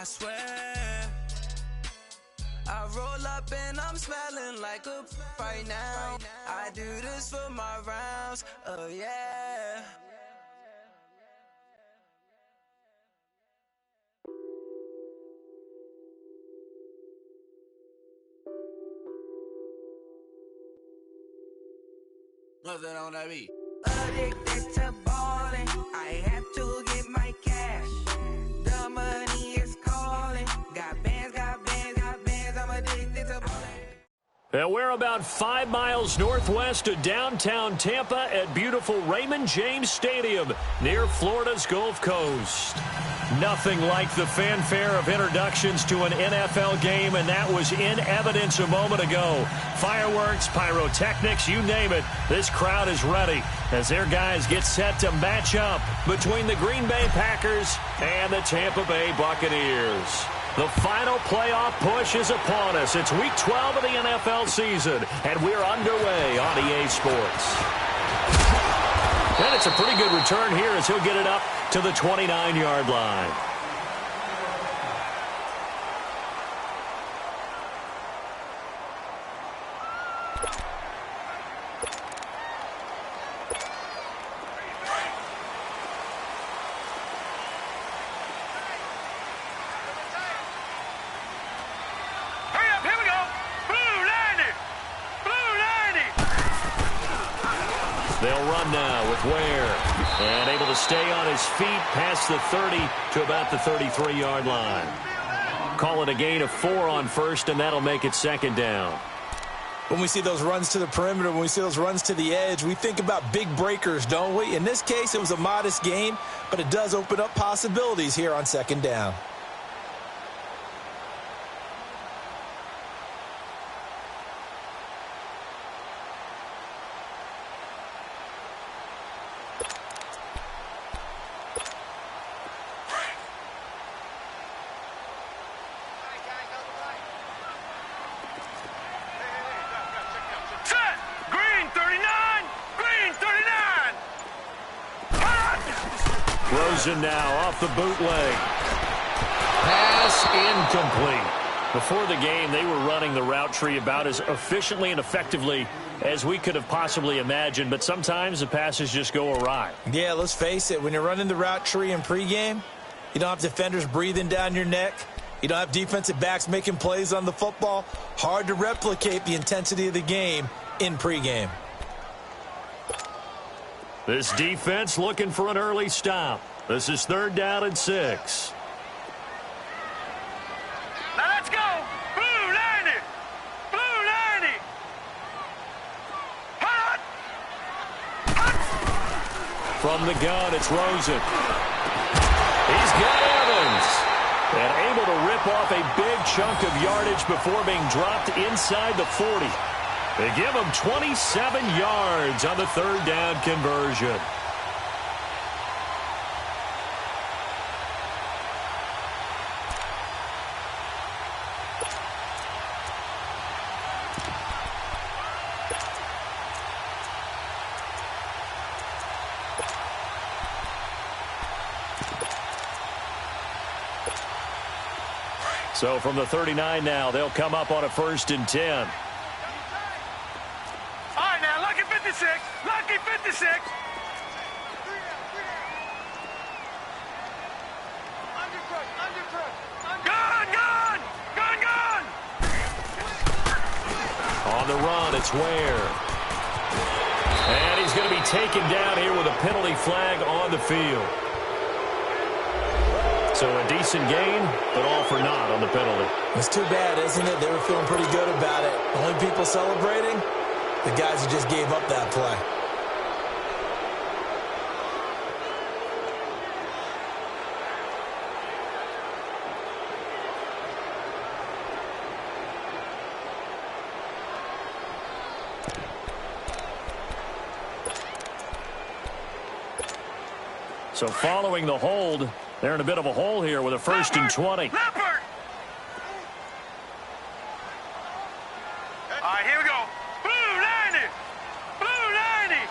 swear. I roll up and I'm smelling like a right now. I do this for my rounds, oh yeah. Nothing on that beat. Addicted to ballin', I have to get my cash. The money is calling. Got bands, got bands, got bands. I'm addicted to ballin'. And we're about 5 miles northwest of downtown Tampa at beautiful Raymond James Stadium near Florida's Gulf Coast. Nothing like the fanfare of introductions to an NFL game, and that was in evidence a moment ago. Fireworks, pyrotechnics, you name it. This crowd is ready as their guys get set to match up between the Green Bay Packers and the Tampa Bay Buccaneers. The final playoff push is upon us. It's Week 12 of the NFL season, and we're underway on EA Sports. And it's a pretty good return here as he'll get it up to the 29-yard line. They'll run now with Ware. And able to stay on his feet past the 30 to about the 33-yard line. Call it a gain of 4 on first, and that'll make it second down. When we see those runs to the perimeter, when we see those runs to the edge, we think about big breakers, don't we? In this case, it was a modest gain, but it does open up possibilities here on second down. Rosen now off the bootleg. Pass incomplete. Before the game, they were running the route tree about as efficiently and effectively as we could have possibly imagined, but sometimes the passes just go awry. Yeah, let's face it. When you're running the route tree in pregame, you don't have defenders breathing down your neck. You don't have defensive backs making plays on the football. Hard to replicate the intensity of the game in pregame. This defense looking for an early stop. This is 3rd down and 6. Now let's go. Blue 90. Blue 90. Hot. From the gun, it's Rosen. He's got Evans. And able to rip off a big chunk of yardage before being dropped inside the 40. They give him 27 yards on the 3rd down conversion. So from the 39 now, they'll come up on a 1st and 10. Lucky 56. Lucky 56. Gun. On the run, it's Ware. And he's going to be taken down here with a penalty flag on the field. So a decent gain, but all for naught on the penalty. It's too bad, isn't it? They were feeling pretty good about it. Only people celebrating, the guys who just gave up that play. So following the hold, they're in a bit of a hole here with a 1st and 20. Leopard! All right, here we go. Blue 90! Blue 90!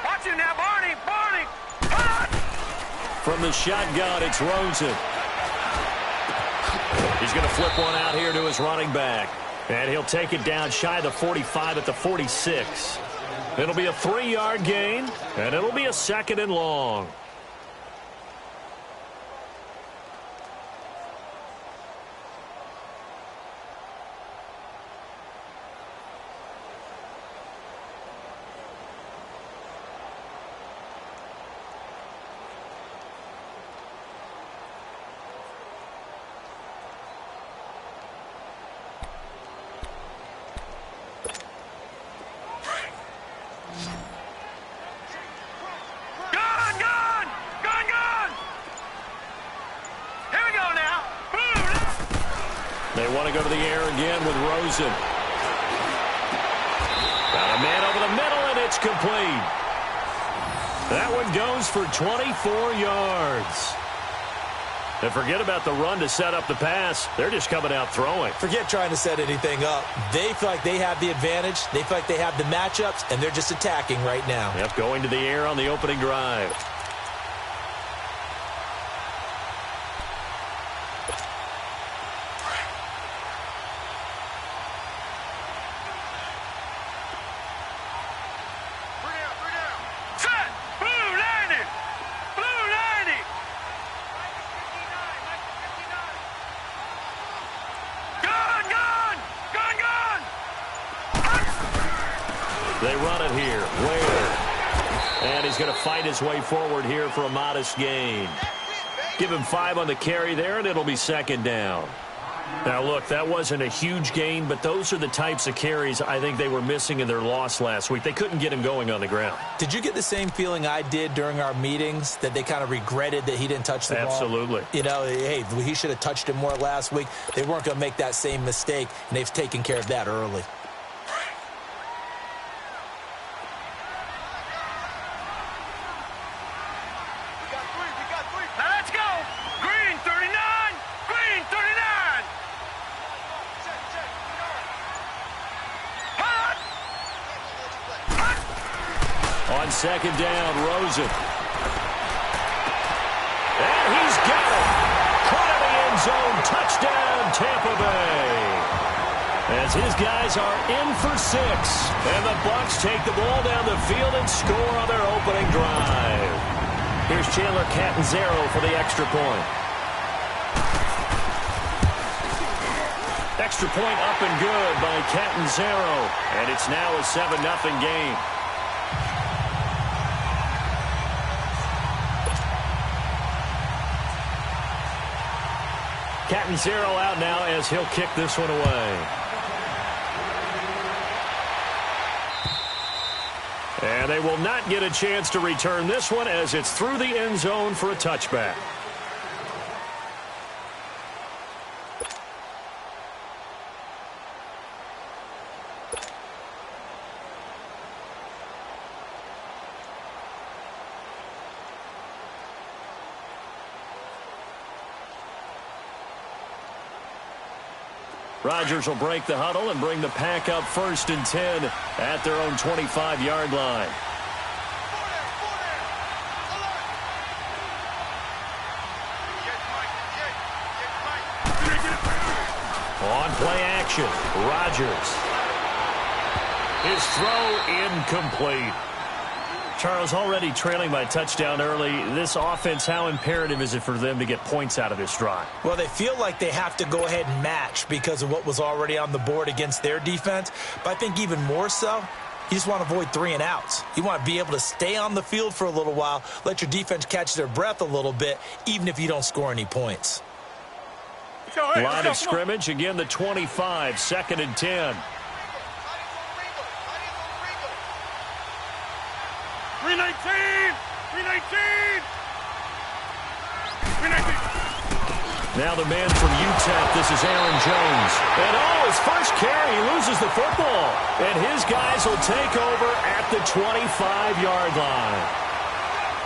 Watch him now, Barney! From the shotgun, it's Rosen. He's going to flip one out here to his running back. And he'll take it down shy of the 45 at the 46. It'll be a 3-yard gain, and it'll be a 2nd and long. They want to go to the air again with Rosen. Got a man over the middle, and it's complete. That one goes for 24 yards. And forget about the run to set up the pass. They're just coming out throwing. Forget trying to set anything up. They feel like they have the advantage. They feel like they have the matchups, and they're just attacking right now. Yep, going to the air on the opening drive. They run it here. Ware. And he's going to fight his way forward here for a modest gain. Give him 5 on the carry there, and it'll be 2nd down. Now, look, that wasn't a huge gain, but those are the types of carries I think they were missing in their loss last week. They couldn't get him going on the ground. Did you get the same feeling I did during our meetings, that they kind of regretted that he didn't touch the ball? Absolutely. You know, hey, he should have touched it more last week. They weren't going to make that same mistake, and they've taken care of that early. On 2nd down, Rosen. And he's got it. Caught in the end zone. Touchdown, Tampa Bay. As his guys are in for 6. And the Bucs take the ball down the field and score on their opening drive. Here's Chandler Catanzaro for the extra point. Extra point up and good by Catanzaro. And it's now a 7-0 game. Catanzaro out now as he'll kick this one away. And they will not get a chance to return this one as it's through the end zone for a touchback. Rodgers will break the huddle and bring the pack up 1st and 10 at their own 25-yard line. On play action, Rodgers. His throw incomplete. Charles, already trailing by a touchdown early. This offense, how imperative is it for them to get points out of this drive? Well, they feel like they have to go ahead and match because of what was already on the board against their defense. But I think even more so, you just want to avoid 3 and outs. You want to be able to stay on the field for a little while, let your defense catch their breath a little bit, even if you don't score any points. Line of scrimmage, again the 25, 2nd and 10. 319! 319! 319! Now the man from UTEP, this is Aaron Jones. And his first carry, he loses the football. And his guys will take over at the 25-yard line.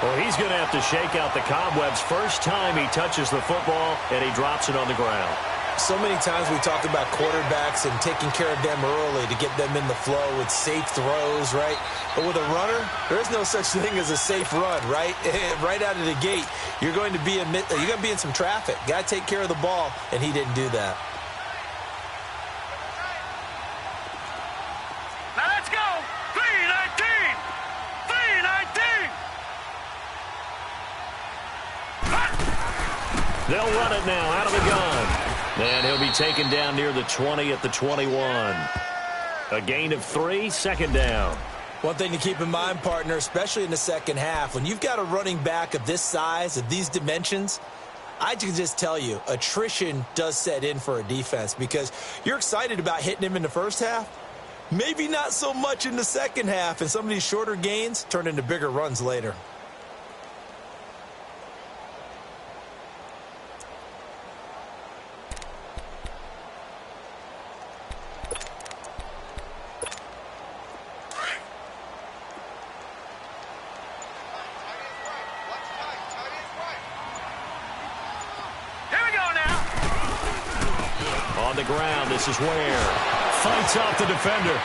Well, he's going to have to shake out the cobwebs first time he touches the football, and he drops it on the ground. So many times we talk about quarterbacks and taking care of them early to get them in the flow with safe throws, right? But with a runner, there is no such thing as a safe run, right? Right out of the gate, you're going to be in some traffic. Got to take care of the ball, and he didn't do that. Now let's go. 319. 319. They'll run it now out of the gun. And he'll be taken down near the 20 at the 21. A gain of 3, second down. One thing to keep in mind, partner, especially in the second half, when you've got a running back of this size, of these dimensions, I can just tell you, attrition does set in for a defense because you're excited about hitting him in the first half. Maybe not so much in the second half, and some of these shorter gains turn into bigger runs later. On the ground, this is Ware. Fights off the defender.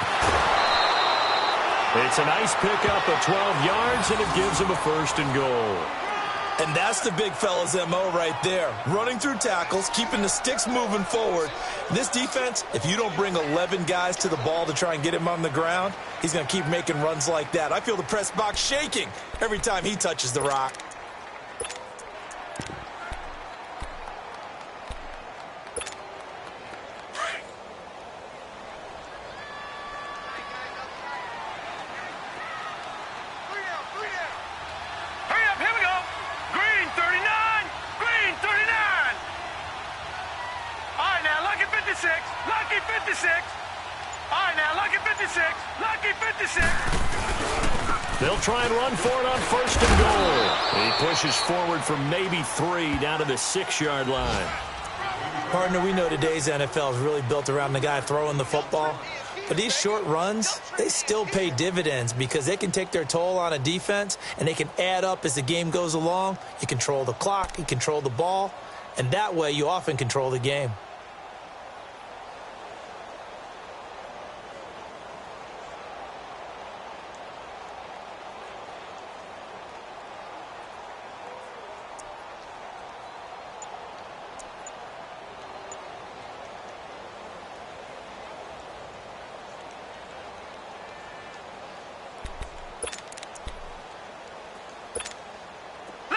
It's a nice pickup of 12 yards, and it gives him a 1st and goal. And that's the big fella's MO right there. Running through tackles, keeping the sticks moving forward. This defense, if you don't bring 11 guys to the ball to try and get him on the ground, he's going to keep making runs like that. I feel the press box shaking every time he touches the rock. Lucky 56. All right, now, lucky 56. Lucky 56. They'll try and run for it on 1st and goal. He pushes forward from maybe 3 down to the 6-yard line. Partner, we know today's NFL is really built around the guy throwing the football. But these short runs, they still pay dividends because they can take their toll on a defense and they can add up as the game goes along. You control the clock, you control the ball, and that way you often control the game.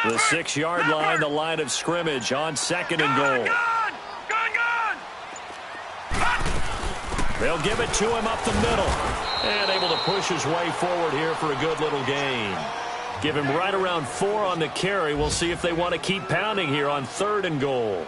The 6-yard line, the line of scrimmage on 2nd and goal. They'll give it to him up the middle. And able to push his way forward here for a good little gain. Give him right around 4 on the carry. We'll see if they want to keep pounding here on 3rd and goal.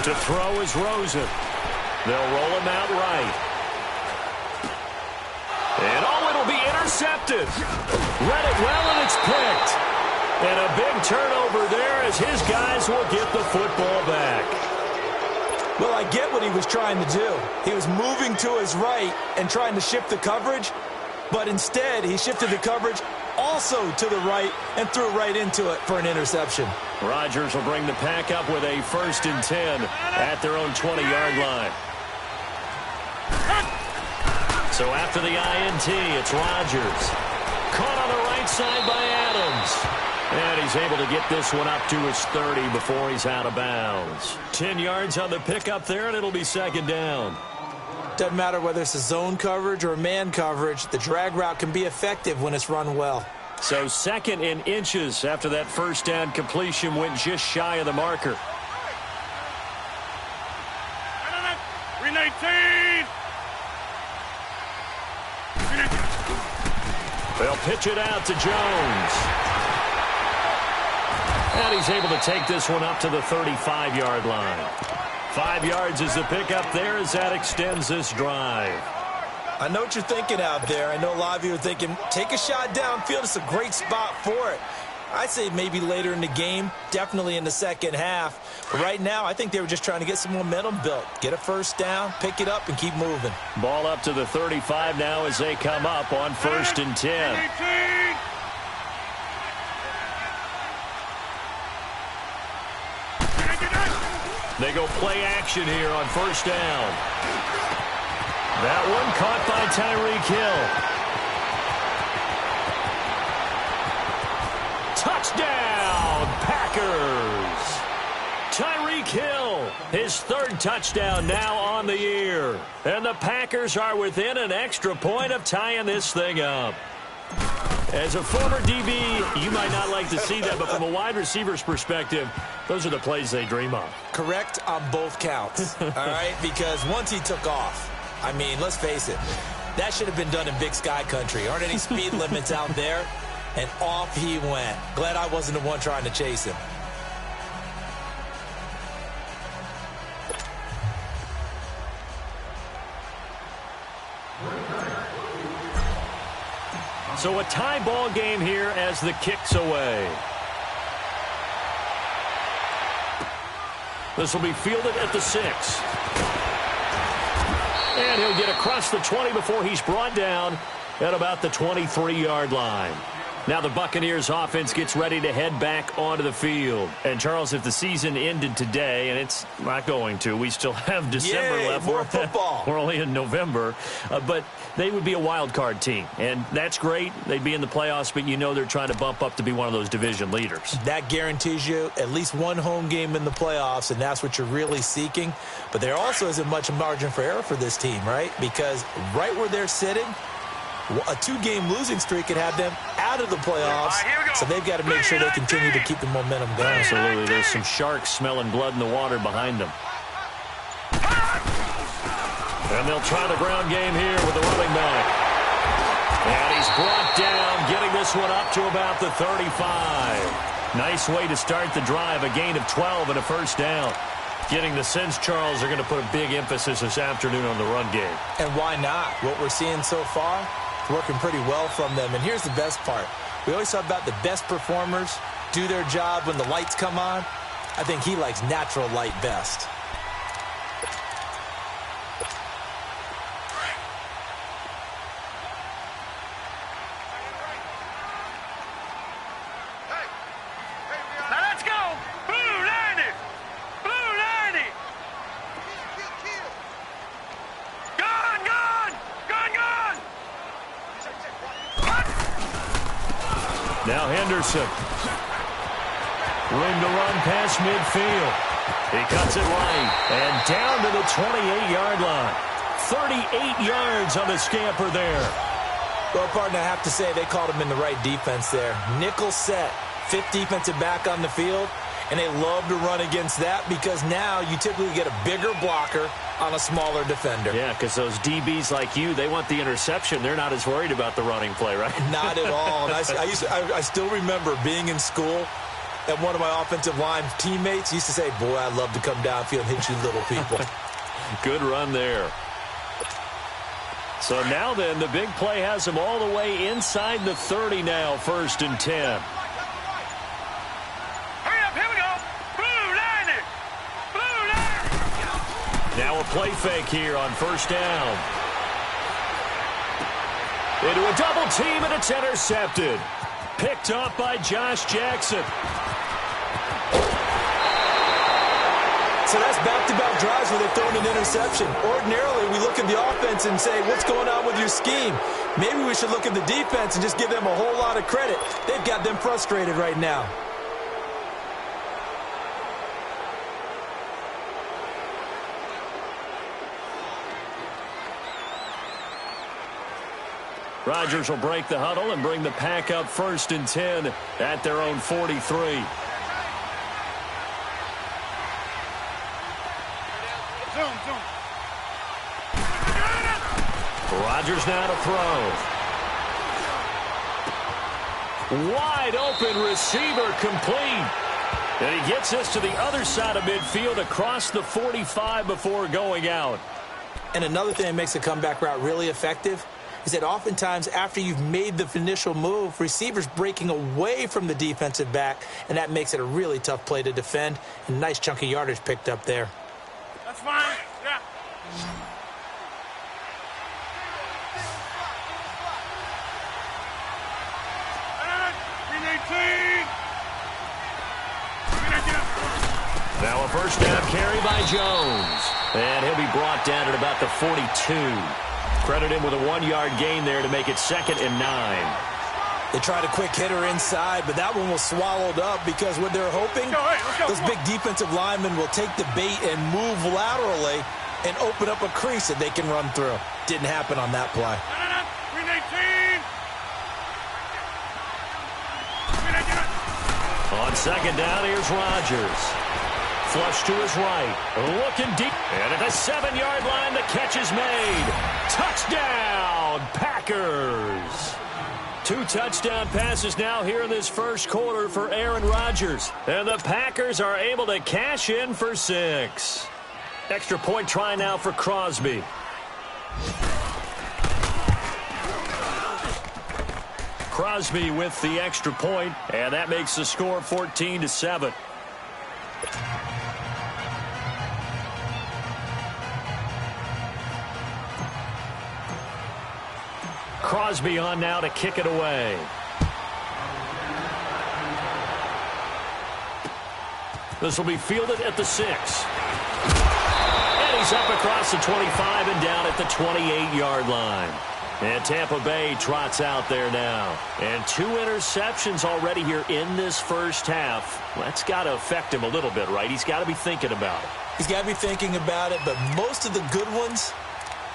To throw is Rosen. They'll roll him out right. And it'll be intercepted. Read it well, and it's picked. And a big turnover there as his guys will get the football back. Well, I get what he was trying to do. He was moving to his right and trying to shift the coverage, but instead he shifted the coverage also to the right and threw right into it for an interception. Rodgers will bring the pack up with a 1st and 10 at their own 20-yard line. So after the INT, it's Rodgers. Caught on the right side by Adams. And he's able to get this one up to his 30 before he's out of bounds. 10 yards on the pickup there, and it'll be 2nd down. Doesn't matter whether it's a zone coverage or man coverage, the drag route can be effective when it's run well. So 2nd in inches after that 1st down completion went just shy of the marker. 319. They'll pitch it out to Jones. And he's able to take this one up to the 35-yard line. 5 yards is the pickup there as that extends this drive. I know what you're thinking out there. I know a lot of you are thinking, take a shot downfield. It's a great spot for it. I'd say maybe later in the game, definitely in the second half. But right now, I think they were just trying to get some momentum built. Get a first down, pick it up, and keep moving. Ball up to the 35 now as they come up on 1st and 10. They go play action here on 1st down. That one caught by Tyreek Hill. Touchdown, Packers! Tyreek Hill, his 3rd touchdown now on the year. And the Packers are within an extra point of tying this thing up. As a former DB, you might not like to see that, but from a wide receiver's perspective, those are the plays they dream of. Correct on both counts, all right? Because once he took off, I mean, let's face it, that should have been done in Big Sky Country. Aren't any speed limits out there? And off he went. Glad I wasn't the one trying to chase him. So a tie ball game here as the kick's away. This will be fielded at the 6. And he'll get across the 20 before he's brought down at about the 23-yard line. Now the Buccaneers offense gets ready to head back onto the field. And, Charles, if the season ended today, and it's not going to, we still have December left. More football. We're only in November. But they would be a wild card team. And that's great. They'd be in the playoffs, but you know they're trying to bump up to be one of those division leaders. That guarantees you at least one home game in the playoffs, and that's what you're really seeking. But there also isn't much margin for error for this team, right? Because right where they're sitting, a 2-game losing streak could have them out of the playoffs, so they've got to make sure they continue to keep the momentum going. Absolutely. There's some sharks smelling blood in the water behind them. And they'll try the ground game here with the running back. And he's brought down, getting this one up to about the 35. Nice way to start the drive, a gain of 12 and a first down. Getting the sense, Charles, they're going to put a big emphasis this afternoon on the run game. And why not? What we're seeing so far, working pretty well from them. And here's the best part. We always talk about the best performers do their job when the lights come on. I think he likes natural light best. Now let's go! Blue Landy! Blue Landy! Gone, gone! Gone, gone! Now Henderson. Room to run past midfield. He cuts it right. And down to the 28-yard line. 38 yards on the scamper there. Well, partner, I have to say they called him in the right defense there. Nickel set. 5th defensive back on the field. And they love to run against that because now you typically get a bigger blocker on a smaller defender. Yeah, because those DBs like you, they want the interception. They're not as worried about the running play, right? Not at all. And I still remember being in school, and one of my offensive line teammates used to say, boy, I'd love to come downfield and hit you little people. Good run there. So now then, the big play has him all the way inside the 30 now, 1st and 10. Hurry up, here we go! Blue Landy! Blue Landy! Now a play fake here on 1st down. Into a double team, and it's intercepted. Picked up by Josh Jackson. So that's back-to-back drives where they've thrown an interception. Ordinarily, we look at the offense and say, what's going on with your scheme? Maybe we should look at the defense and just give them a whole lot of credit. They've got them frustrated right now. Rodgers will break the huddle and bring the pack up 1st and 10 at their own 43. Rodgers now to throw. Wide open receiver complete. And he gets this to the other side of midfield across the 45 before going out. And another thing that makes a comeback route really effective is that oftentimes after you've made the initial move, receivers breaking away from the defensive back, and that makes it a really tough play to defend. And nice chunk of yardage picked up there. That's fine. Yeah. Now a first down carry by Jones. And he'll be brought down at about the 42. Credit him with a 1-yard gain there to make it 2nd and 9. They tried a quick hitter inside, but that one was swallowed up because what they're hoping, those big defensive linemen will take the bait and move laterally and open up a crease that they can run through. Didn't happen on that play. On 2nd down, here's Rodgers. Flush to his right. Looking deep. And at the 7-yard line, the catch is made. Touchdown, Packers. 2 touchdown passes now here in this first quarter for Aaron Rodgers. And the Packers are able to cash in for 6. Extra point try now for Crosby. Crosby with the extra point, and that makes the score 14-7. Crosby on now to kick it away. This will be fielded at the 6. And he's up across the 25 and down at the 28-yard line. And Tampa Bay trots out there now. And 2 interceptions already here in this first half. That's got to affect him a little bit, right? He's got to be thinking about it. He's got to be thinking about it, but most of the good ones,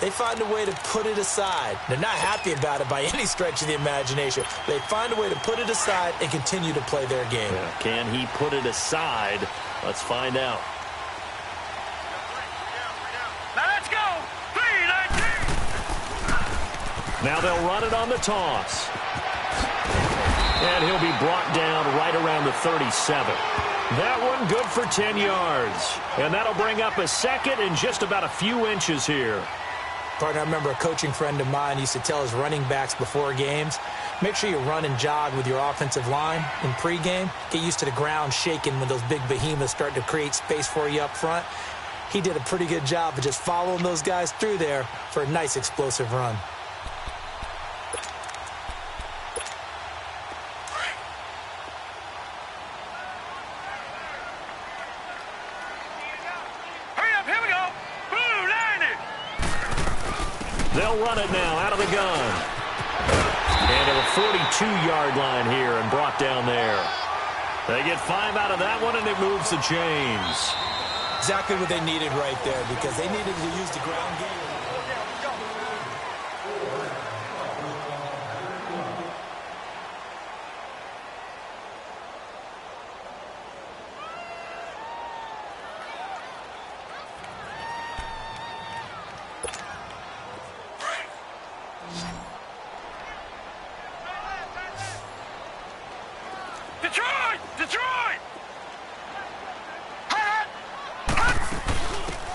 they find a way to put it aside. They're not happy about it by any stretch of the imagination. They find a way to put it aside and continue to play their game. Yeah, can he put it aside? Let's find out. Now let's go. 3-19. Now they'll run it on the toss. And he'll be brought down right around the 37. That one good for 10 yards. And that'll bring up a 2nd and just about a few inches here. Partner, I remember a coaching friend of mine used to tell his running backs before games, make sure you run and jog with your offensive line in pregame. Get used to the ground shaking when those big behemoths start to create space for you up front. He did a pretty good job of just following those guys through there for a nice explosive run. They'll run it now out of the gun. And to the 42-yard line here and brought down there. They get 5 out of that one, and it moves the chains. Exactly what they needed right there because they needed to use the ground game.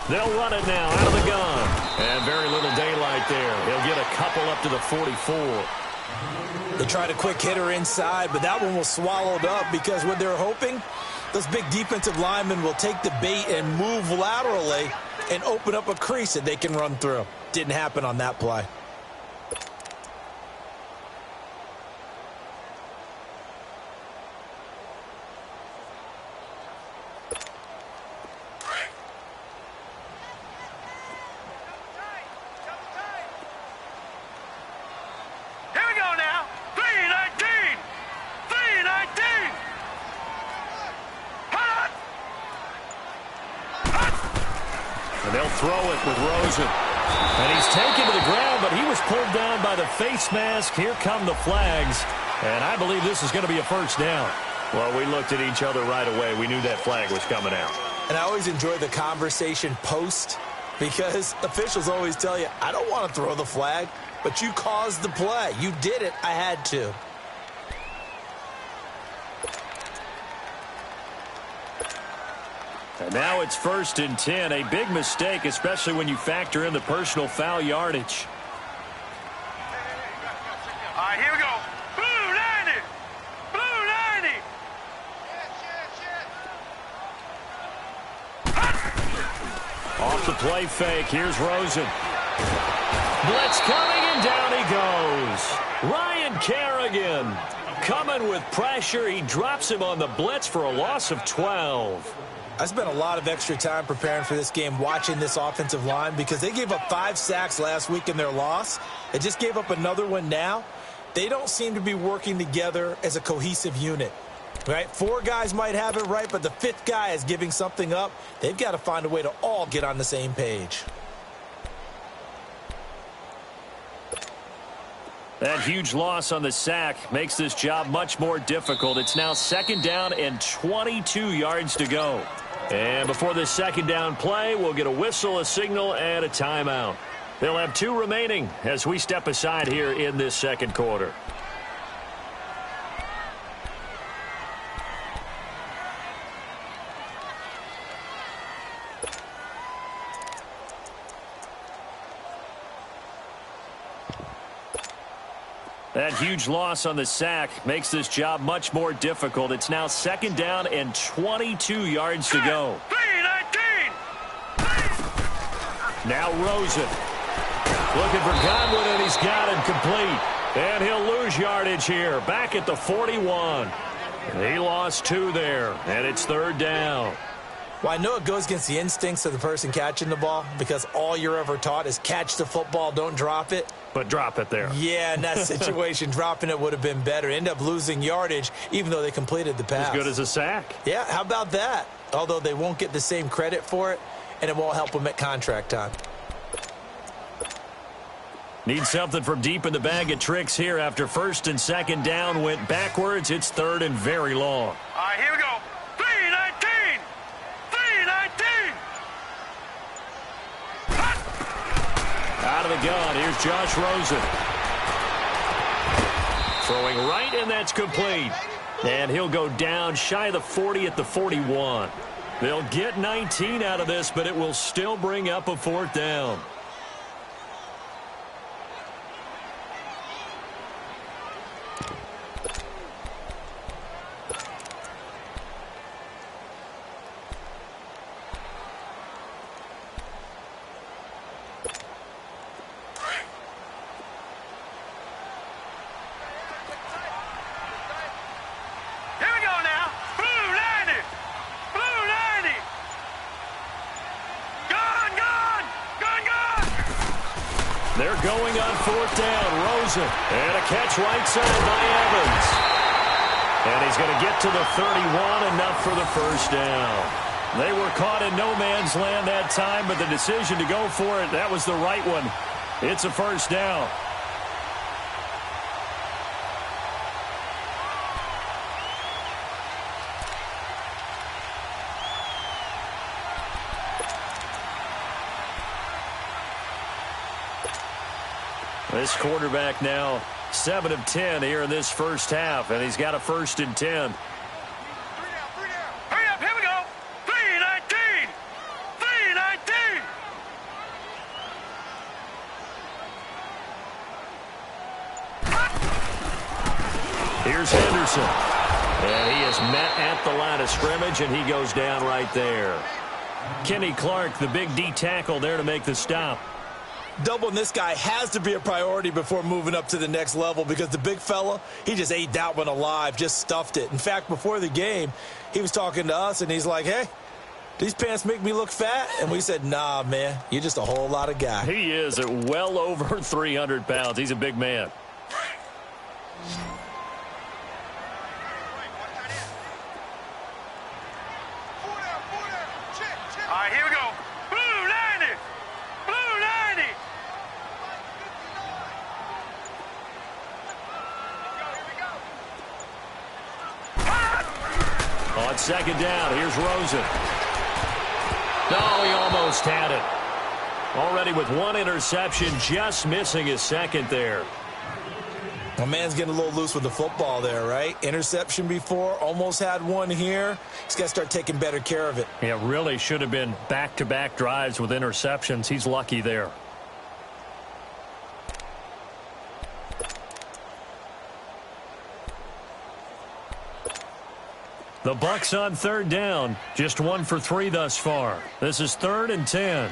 They'll run it now out of the gun. And very little daylight there. He'll get a couple up to the 44. They tried a quick hitter inside, but that one was swallowed up because what they're hoping, those big defensive linemen will take the bait and move laterally and open up a crease that they can run through. Didn't happen on that play. Throw it with Rosen. And he's taken to the ground, but he was pulled down by the face mask. Here come the flags. And I believe this is going to be a first down. Well, we looked at each other right away. We knew that flag was coming out. And I always enjoy the conversation post because officials always tell you, I don't want to throw the flag, but you caused the play. You did it. I had to. And now it's 1st and 10. A big mistake, especially when you factor in the personal foul yardage. All right, here we go. Blue 90. Blue 90. Off the play fake. Here's Rosen. Blitz coming, and down he goes. Ryan Kerrigan coming with pressure. He drops him on the blitz for a loss of 12. I spent a lot of extra time preparing for this game watching this offensive line because they gave up 5 sacks last week in their loss. They just gave up another one now. They don't seem to be working together as a cohesive unit. Right? 4 guys might have it right, but the 5th guy is giving something up. They've got to find a way to all get on the same page. That huge loss on the sack makes this job much more difficult. It's now 2nd down and 22 yards to go. And before this 2nd down play, we'll get a whistle, a signal, and a timeout. They'll have 2 remaining as we step aside here in this 2nd quarter. That huge loss on the sack makes this job much more difficult. It's now 2nd down and 22 yards to go. 3-19. Now Rosen. Looking for Godwin, and he's got him complete. And he'll lose yardage here. Back at the 41. He lost 2 there, and it's 3rd down. Well, I know it goes against the instincts of the person catching the ball because all you're ever taught is catch the football, don't drop it. But drop it there. Yeah, in that situation, dropping it would have been better. End up losing yardage, even though they completed the pass. As good as a sack. Yeah, how about that? Although they won't get the same credit for it, and it won't help them at contract time. Need something from deep in the bag of tricks here after 1st and 2nd down went backwards. It's 3rd and very long. All right, here we go. 3-19. 3-19. Out of the gun, here's Josh Rosen. Throwing right, and that's complete. And he'll go down shy of the 40 at the 41. They'll get 19 out of this, but it will still bring up a 4th down. They're going on 4th down. Rosen. And a catch right side by Evans. And he's going to get to the 31, enough for the 1st down. They were caught in no man's land that time, but the decision to go for it, that was the right one. It's a 1st down. This quarterback now 7 of 10 here in this 1st half, and he's got a 1st and 10. Hurry up, here we go. 3-19. 3-19. Here's Henderson. And he is met at the line of scrimmage, and he goes down right there. Kenny Clark, the big D tackle there to make the stop. Doubling this guy has to be a priority before moving up to the next level because the big fella, he just ate that one alive, just stuffed it. In fact, before the game, he was talking to us, and he's like, hey, these pants make me look fat? And we said, nah, man, you're just a whole lot of guy. He is at well over 300 pounds. He's a big man. All right, here we go. Blue 90. Blue 90. On 2nd down, here's Rosen. No, he almost had it. Already with 1 interception, just missing his 2nd there. My man's getting a little loose with the football there, right? Interception before, almost had one here. He's got to start taking better care of it. Yeah, really should have been back-to-back drives with interceptions. He's lucky there. The Bucs on third down. Just 1 for 3 thus far. This is 3rd and 10.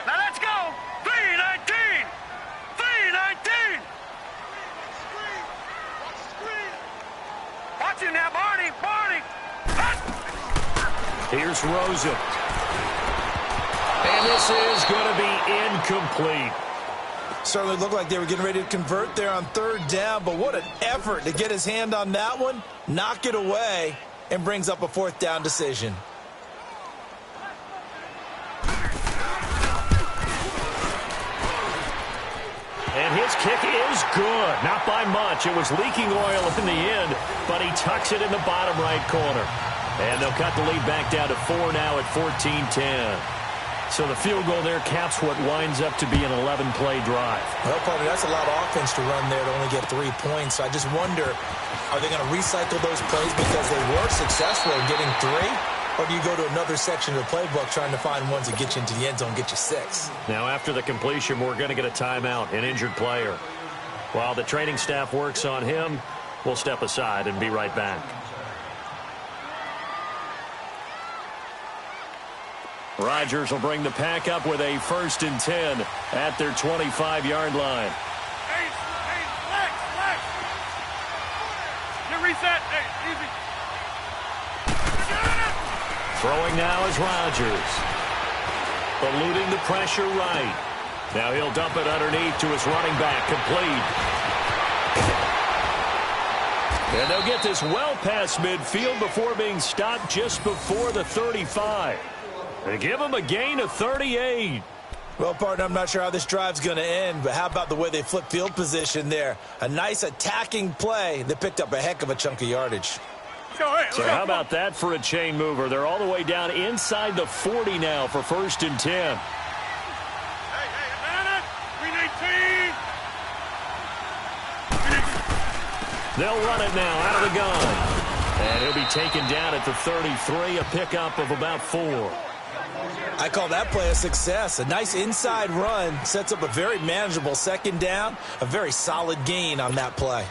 Now let's go. 3-19. 3-19. Watch him now, Barney. Barney. Here's Rosen. And this is going to be incomplete. Certainly looked like they were getting ready to convert there on third down, but what an effort to get his hand on that one, knock it away, and brings up a 4th down decision. And his kick is good. Not by much. It was leaking oil in the end, but he tucks it in the bottom right corner. And they'll cut the lead back down to 4 now at 14-10. So the field goal there caps what winds up to be an 11-play drive. Well, partner, that's a lot of offense to run there to only get 3 points. So I just wonder, are they going to recycle those plays because they were successful in getting 3? Or do you go to another section of the playbook trying to find ones that get you into the end zone, get you 6? Now, after the completion, we're going to get a timeout, an injured player. While the training staff works on him, we'll step aside and be right back. Rodgers will bring the pack up with a 1st and 10 at their 25-yard line. Hey, relax. Get reset. Hey, easy. Throwing now is Rodgers. Eluding the pressure right. Now he'll dump it underneath to his running back. Complete. And they'll get this well past midfield before being stopped just before the 35. They give him a gain of 38. Well, partner, I'm not sure how this drive's going to end, but how about the way they flip field position there? A nice attacking play that picked up a heck of a chunk of yardage. So how about that for a chain mover? They're all the way down inside the 40 now for 1st and 10. Hey, 3-19. They'll run it now out of the gun. And he'll be taken down at the 33, a pickup of about 4. I call that play a success. A nice inside run sets up a very manageable 2nd down, a very solid gain on that play.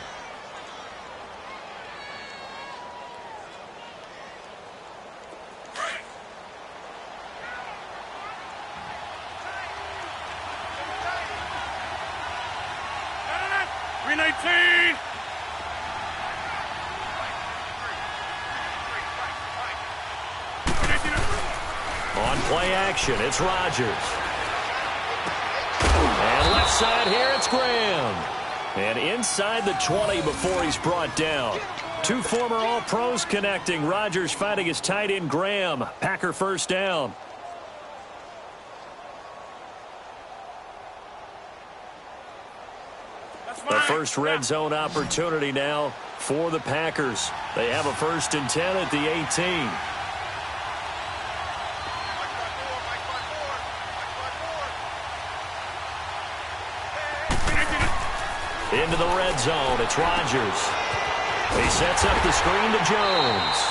On play action, it's Rodgers. And left side here, it's Graham. And inside the 20 before he's brought down. 2 former All-Pros connecting. Rodgers finding his tight end, Graham. Packer 1st down. The first red zone opportunity now for the Packers. They have a 1st and 10 at the 18. Into the red zone, it's Rodgers. He sets up the screen to Jones.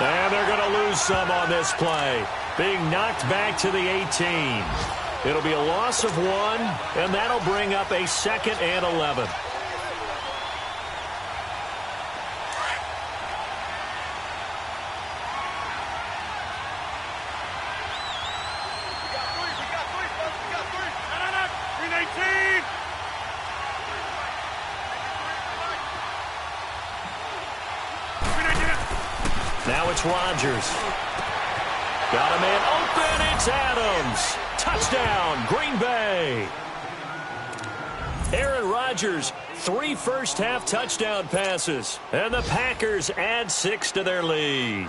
And they're going to lose some on this play. Being knocked back to the 18. It'll be a loss of 1, and that'll bring up a 2nd and 11. Now it's Rodgers. Got a man open. It's Adams. Touchdown, Green Bay. Aaron Rodgers, 3 first-half touchdown passes. And the Packers add 6 to their lead.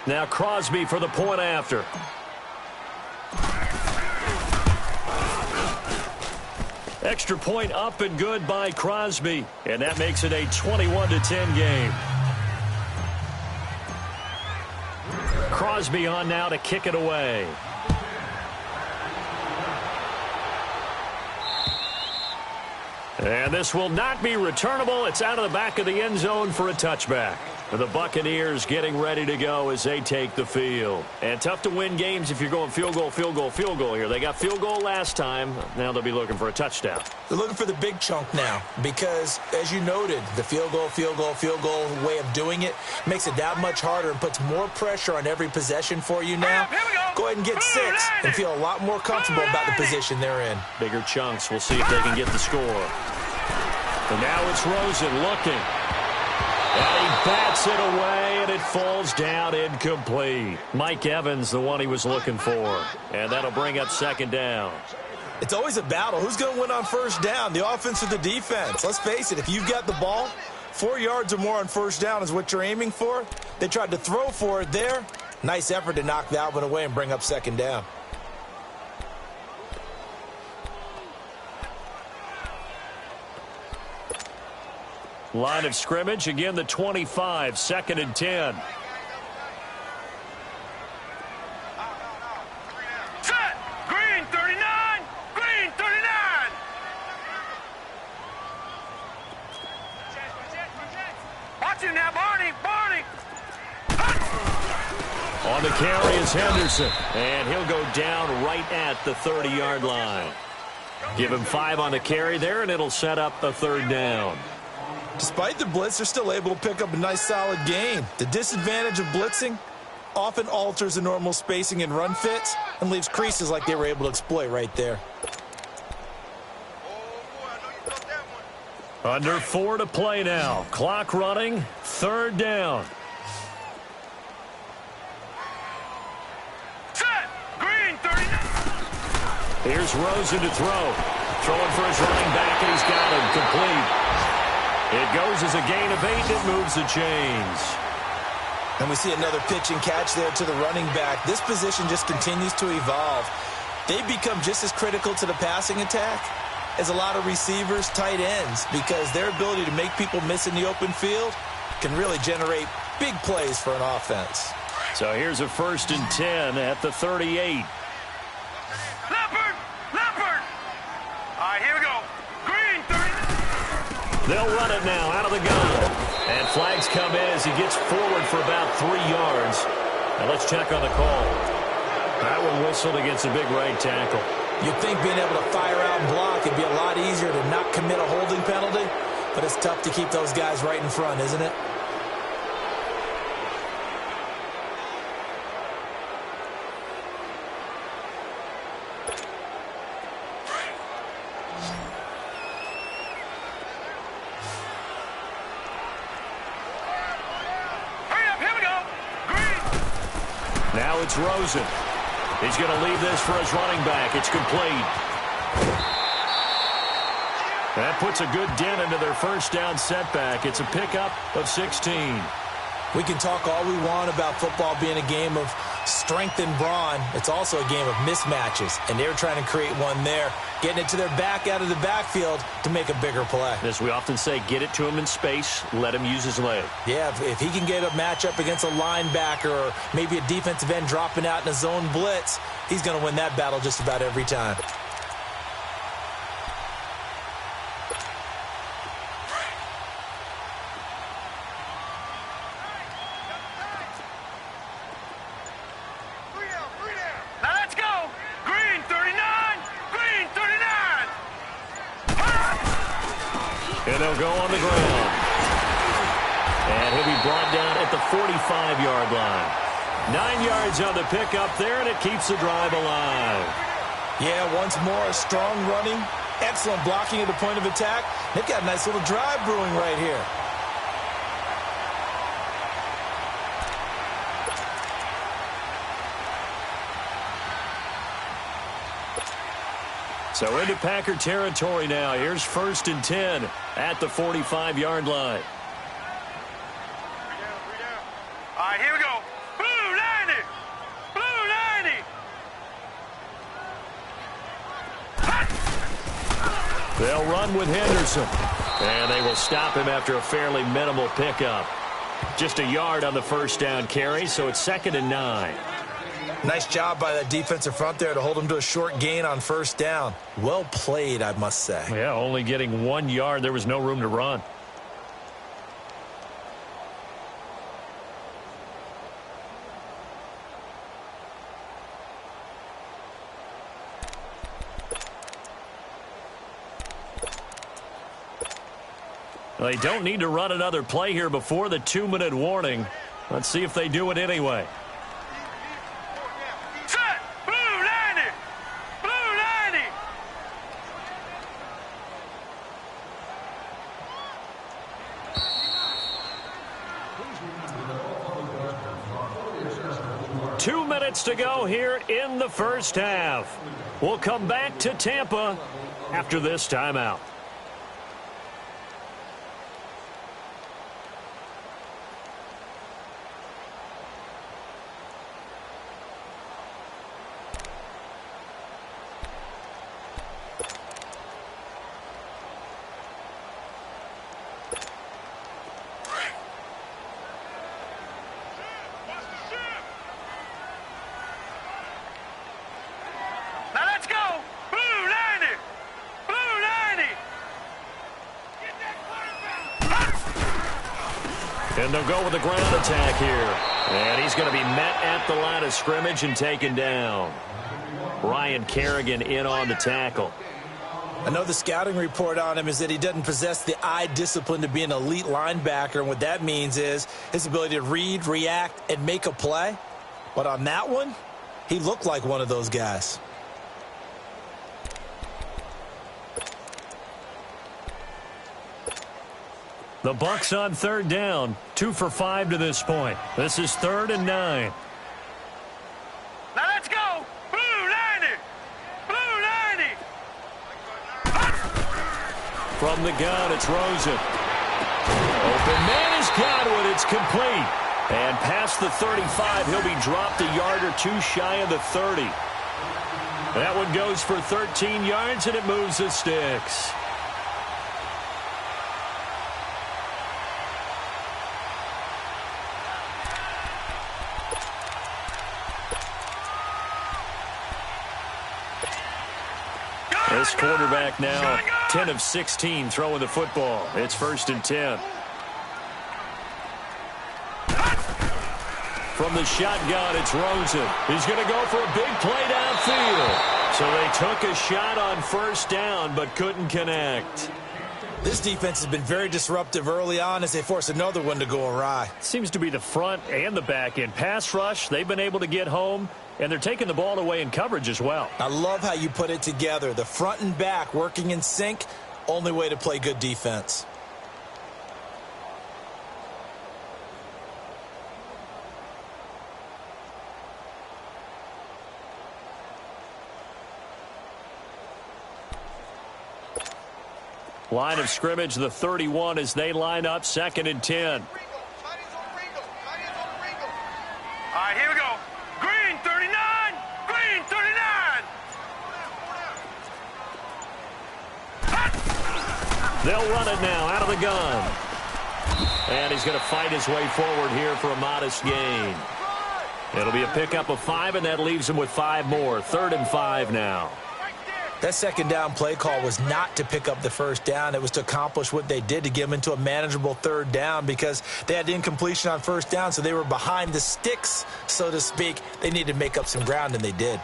Now Crosby for the point after. Extra point up and good by Crosby. And that makes it a 21-10 game. Crosby on now to kick it away. And this will not be returnable. It's out of the back of the end zone for a touchback. The Buccaneers getting ready to go as they take the field. And tough to win games if you're going field goal, field goal, field goal here. They got field goal last time. Now they'll be looking for a touchdown. They're looking for the big chunk now because, as you noted, the field goal way of doing it makes it that much harder and puts more pressure on every possession for you now. Go ahead and get 6 and feel a lot more comfortable about the position they're in. Bigger chunks. We'll see if they can get the score. And now it's Rosen looking. And he bats it away, and it falls down incomplete. Mike Evans, the one he was looking for. And that'll bring up second down. It's always a battle. Who's going to win on first down, the offense or the defense? Let's face it, if you've got the ball, 4 yards or more on first down is what you're aiming for. They tried to throw for it there. Nice effort to knock that one away and bring up second down. Line of scrimmage, again the 25, 2nd and 10. Set! Green 39! Green 39! Watch it now, Barney! Barney! On the carry is Henderson, and he'll go down right at the 30-yard line. Give him 5 on the carry there, and it'll set up a third down. Despite the blitz, they're still able to pick up a nice solid gain. The disadvantage of blitzing often alters the normal spacing and run fits and leaves creases like they were able to exploit right there. Under 4 to play now. Clock running, third down. Set! Green 39! Here's Rosen to throw. Throwing for his running back, and he's got him complete. It goes as a gain of 8. It moves the chains. And we see another pitch and catch there to the running back. This position just continues to evolve. They become just as critical to the passing attack as a lot of receivers, tight ends, because their ability to make people miss in the open field can really generate big plays for an offense. So here's a 1st and 10 at the 38. Leopard! Leopard! All right, here we go. Green 39! They'll run it now out of the gun. And flags come in as he gets forward for about 3 yards. Now let's check on the call. That one whistled against a big right tackle. You'd think being able to fire out and block would be a lot easier to not commit a holding penalty, but it's tough to keep those guys right in front, isn't it? Now it's Rosen. He's going to leave this for his running back. It's complete. That puts a good dent into their first down setback. It's a pickup of 16. We can talk all we want about football being a game of strength and brawn. It's also a game of mismatches, and they're trying to create one there, getting it to their back out of the backfield to make a bigger play. As we often say, get it to him in space, let him use his leg. Yeah, if he can get a matchup against a linebacker or maybe a defensive end dropping out in a zone blitz, he's going to win that battle just about every time. And they'll go on the ground. And he'll be brought down at the 45-yard line. 9 yards on the pickup there, and it keeps the drive alive. Yeah, once more, a strong running, excellent blocking at the point of attack. They've got a nice little drive brewing right here. So into Packer territory now. Here's 1st and 10 at the 45-yard line. All right, here we go. Blue 90! Blue 90! They'll run with Henderson. And they will stop him after a fairly minimal pickup. Just a yard on the first down carry, so it's 2nd and 9. Nice job by that defensive front there to hold him to a short gain on first down. Well played, I must say. Yeah, only getting 1 yard. There was no room to run. They don't need to run another play here before the 2-minute warning. Let's see if they do it anyway. Set! Blue 90! Blue 90! 2 minutes to go here in the first half. We'll come back to Tampa after this timeout. And they'll go with the ground attack here. And he's going to be met at the line of scrimmage and taken down. Ryan Kerrigan in on the tackle. I know the scouting report on him is that he doesn't possess the eye discipline to be an elite linebacker. And what that means is his ability to read, react, and make a play. But on that one, he looked like one of those guys. The Bucs on third down, 2 for 5 to this point. This is 3rd and 9. Now let's go! Blue 90! Blue 90! From the gun, it's Rosen. Open man is Godwin. It's complete. And past the 35, he'll be dropped a yard or two shy of the 30. That one goes for 13 yards, and it moves the sticks. This quarterback now 10 of 16 throwing the football. It's 1st and 10. From the shotgun, it's Rosen. He's going to go for a big play downfield. So they took a shot on first down but couldn't connect. This defense has been very disruptive early on as they force another one to go awry. Seems to be the front and the back end. Pass rush, they've been able to get home, and they're taking the ball away in coverage as well. I love how you put it together. The front and back working in sync, only way to play good defense. Line of scrimmage, the 31 as they line up 2nd and 10. All right, here we go. Green 39! Green 39! They'll run it now out of the gun. And he's going to fight his way forward here for a modest gain. It'll be a pickup of 5, and that leaves him with 5 more. 3rd and 5 now. That second down play call was not to pick up the first down. It was to accomplish what they did to get them into a manageable 3rd down because they had incompletion on first down, so they were behind the sticks, so to speak. They needed to make up some ground, and they did.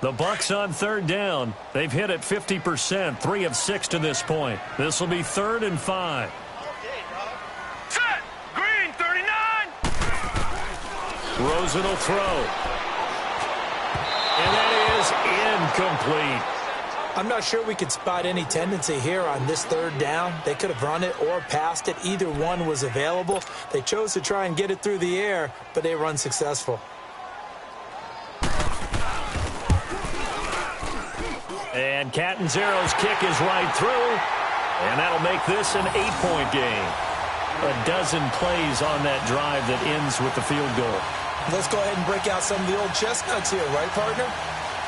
The Bucs on 3rd down. They've hit it 50%, 3 of 6 to this point. This will be 3rd and 5. Set! Green 39! Rosen will throw. And that is incomplete. I'm not sure we could spot any tendency here on this 3rd down. They could have run it or passed it. Either one was available. They chose to try and get it through the air, but they were unsuccessful. And Catanzaro's kick is right through. And that'll make this an 8-point game. A dozen plays on that drive that ends with the field goal. Let's go ahead and break out some of the old chestnuts here, right, partner?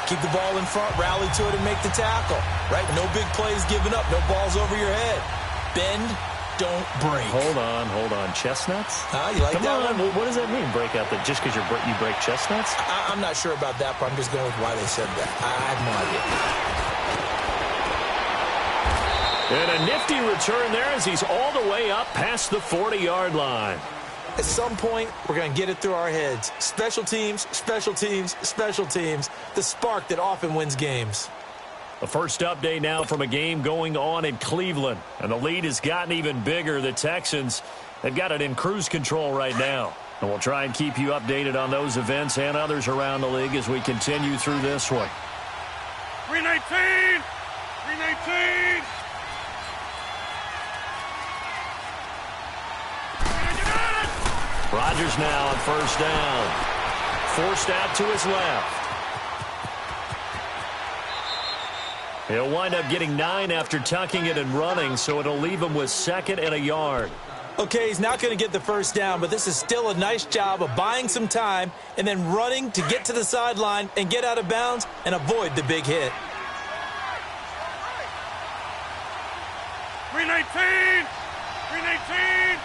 Keep the ball in front, rally to it, and make the tackle, right? No big plays given up, no balls over your head. Bend, don't break. Hold on. Chestnuts? You like Come that on. one? What does that mean, break out? Just because you break chestnuts? I'm not sure about that, but I'm just going with why they said that. I have no idea. And a nifty return there as he's all the way up past the 40-yard line. At some point, we're going to get it through our heads. Special teams, special teams, special teams. The spark that often wins games. The first update now from a game going on in Cleveland. And the lead has gotten even bigger. The Texans, they've got it in cruise control right now. And we'll try and keep you updated on those events and others around the league as we continue through this one. 319! 319! Rodgers now on first down. Forced out to his left. He'll wind up getting 9 after tucking it and running, so it'll leave him with 2nd and a yard. Okay, he's not going to get the first down, but this is still a nice job of buying some time and then running to get to the sideline and get out of bounds and avoid the big hit. 319! 319!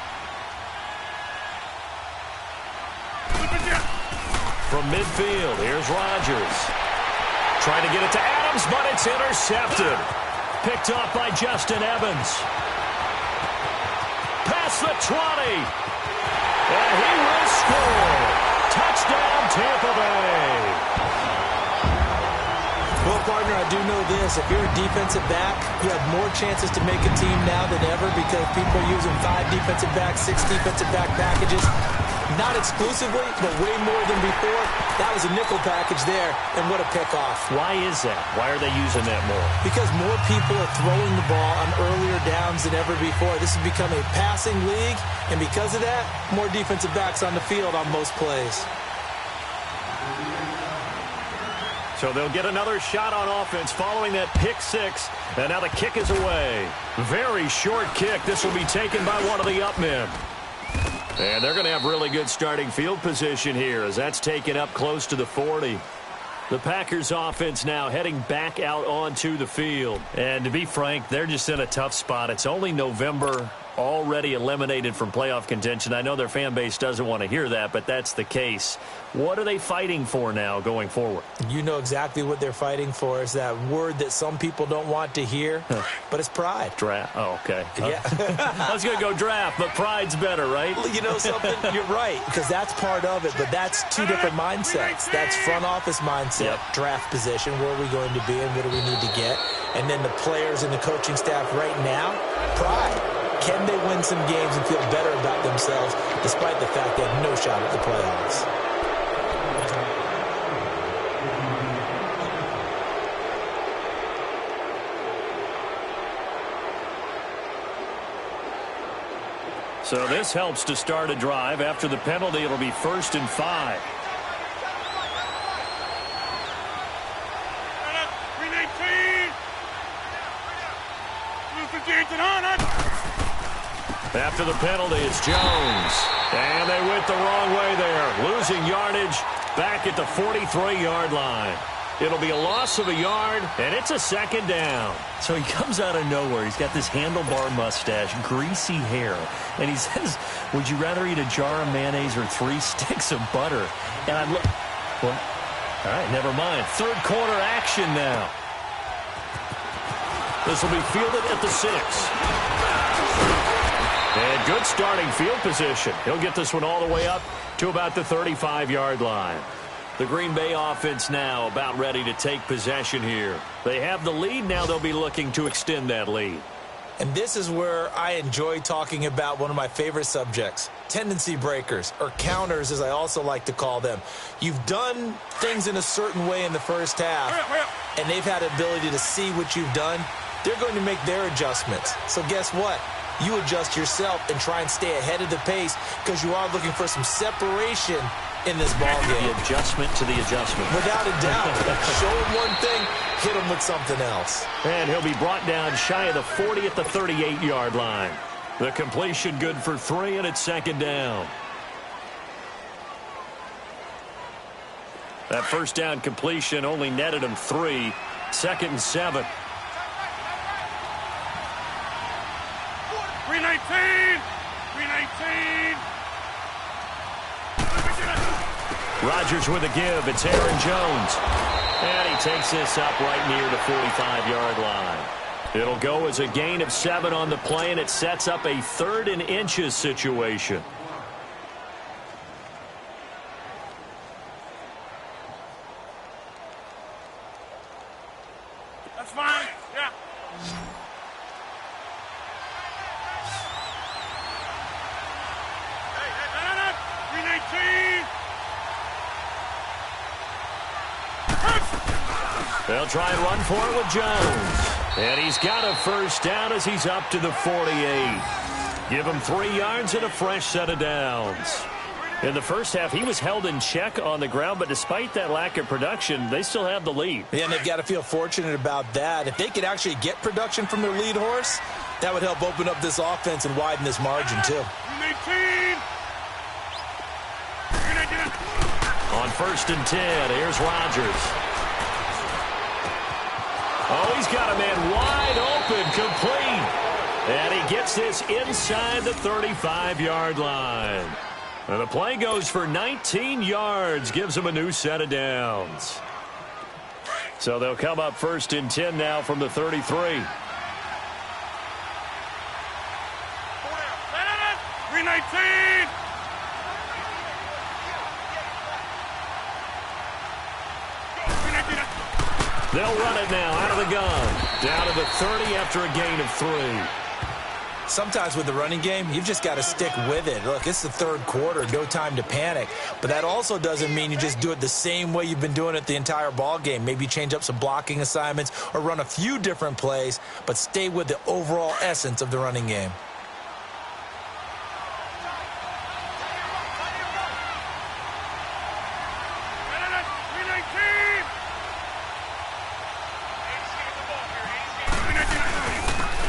From midfield, here's Rodgers. Trying to get it to Adams, but it's intercepted. Picked off by Justin Evans. Past the 20. And he will score. Touchdown, Tampa Bay. Well, partner, I do know this. If you're a defensive back, you have more chances to make a team now than ever because people are using 5 defensive backs, 6 defensive back packages. Not exclusively, but way more than before. That was a nickel package there, and what a pickoff. Why is that? Why are they using that more? Because more people are throwing the ball on earlier downs than ever before. This has become a passing league, and because of that, more defensive backs on the field on most plays. So they'll get another shot on offense following that pick 6, and now the kick is away. Very short kick. This will be taken by one of the up men. And they're going to have really good starting field position here as that's taken up close to the 40. The Packers offense now heading back out onto the field. And to be frank, they're just in a tough spot. It's only November, already eliminated from playoff contention. I know their fan base doesn't want to hear that, but that's the case. What are they fighting for now going forward? You know exactly what they're fighting for. Is that word that some people don't want to hear, but it's pride. Draft. Oh, okay. Yeah. I was going to go draft, but pride's better, right? You know something? You're right, because that's part of it, but that's 2 different mindsets. That's front office mindset, draft position, where are we going to be and what do we need to get? And then the players and the coaching staff right now, pride. Can they win some games and feel better about themselves despite the fact they have no shot at the playoffs? So this helps to start a drive. After the penalty, it'll be 1st and 5. 319! After the penalty, it's Jones. And they went the wrong way there. Losing yardage back at the 43-yard line. It'll be a loss of a yard, and it's a 2nd down. So he comes out of nowhere. He's got this handlebar mustache, greasy hair. And he says, would you rather eat a jar of mayonnaise or 3 sticks of butter? And I look, well, all right, never mind. 3rd quarter action now. This will be fielded at the 6. And good starting field position. He'll get this one all the way up to about the 35-yard line. The Green Bay offense now about ready to take possession here. They have the lead. Now they'll be looking to extend that lead. And this is where I enjoy talking about one of my favorite subjects, tendency breakers, or counters as I also like to call them. You've done things in a certain way in the first half, and they've had the ability to see what you've done. They're going to make their adjustments. So guess what? You adjust yourself and try and stay ahead of the pace because you are looking for some separation in this ball game. The adjustment to the adjustment. Without a doubt. Show him one thing, hit him with something else. And he'll be brought down shy of the 40 at the 38-yard line. The completion good for 3, and it's 2nd down. That first down completion only netted him 3. 2nd and 7. 319! 319. 319. Rodgers with a give. It's Aaron Jones. And he takes this up right near the 45-yard line. It'll go as a gain of 7 on the play, and it sets up a 3rd and inches situation. That's fine. Yeah. Hey, 319. They'll try and run for it with Jones. And he's got a first down as he's up to the 48. Give him 3 yards and a fresh set of downs. In the first half, he was held in check on the ground, but despite that lack of production, they still have the lead. Yeah, and they've got to feel fortunate about that. If they could actually get production from their lead horse, that would help open up this offense and widen this margin, too. 319. On 1st and 10, here's Rodgers. Oh, he's got a man wide open, complete. And he gets this inside the 35-yard line. And the play goes for 19 yards, gives him a new set of downs. So they'll come up 1st and 10 now from the 33. 319. They'll run it now out of the gun. Down to the 30 after a gain of 3. Sometimes with the running game, you've just got to stick with it. Look, it's the 3rd quarter, no time to panic. But that also doesn't mean you just do it the same way you've been doing it the entire ball game. Maybe change up some blocking assignments or run a few different plays, but stay with the overall essence of the running game.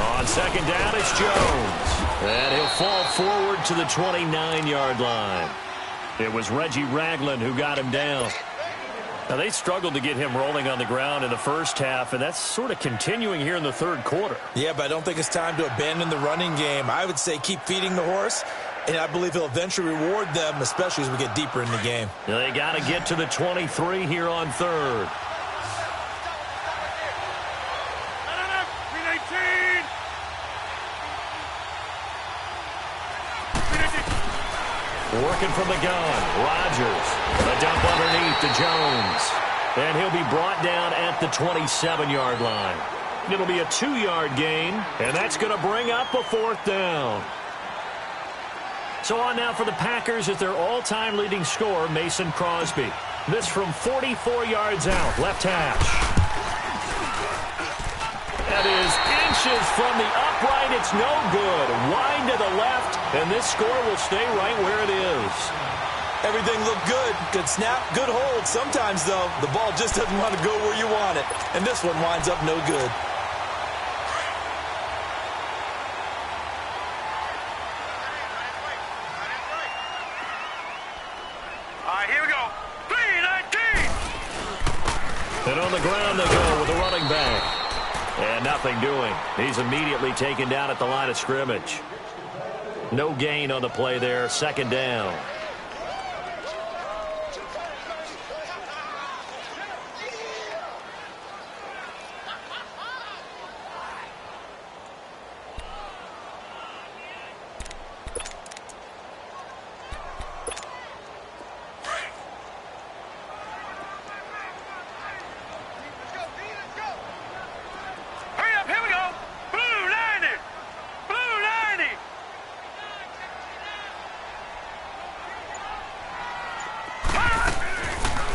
On 2nd down, it's Jones. And he'll fall forward to the 29-yard line. It was Reggie Ragland who got him down. Now, they struggled to get him rolling on the ground in the first half, and that's sort of continuing here in the 3rd quarter. Yeah, but I don't think it's time to abandon the running game. I would say keep feeding the horse, and I believe he'll eventually reward them, especially as we get deeper in the game. They got to get to the 23 here on 3rd. Working from the gun, Rodgers. A dump underneath to Jones. And he'll be brought down at the 27-yard line. It'll be a 2-yard gain, and that's going to bring up a 4th down. So on now for the Packers at their all-time leading scorer, Mason Crosby. This from 44 yards out, left hash. That is inches from the upright. It's no good. Wide to the left, and this score will stay right where it is. Everything looked good. Good snap, good hold. Sometimes, though, the ball just doesn't want to go where you want it. And this one winds up no good. All right, here we go. 319. And on the ground they go with the running back. And nothing doing. He's immediately taken down at the line of scrimmage. No gain on the play there. 2nd down.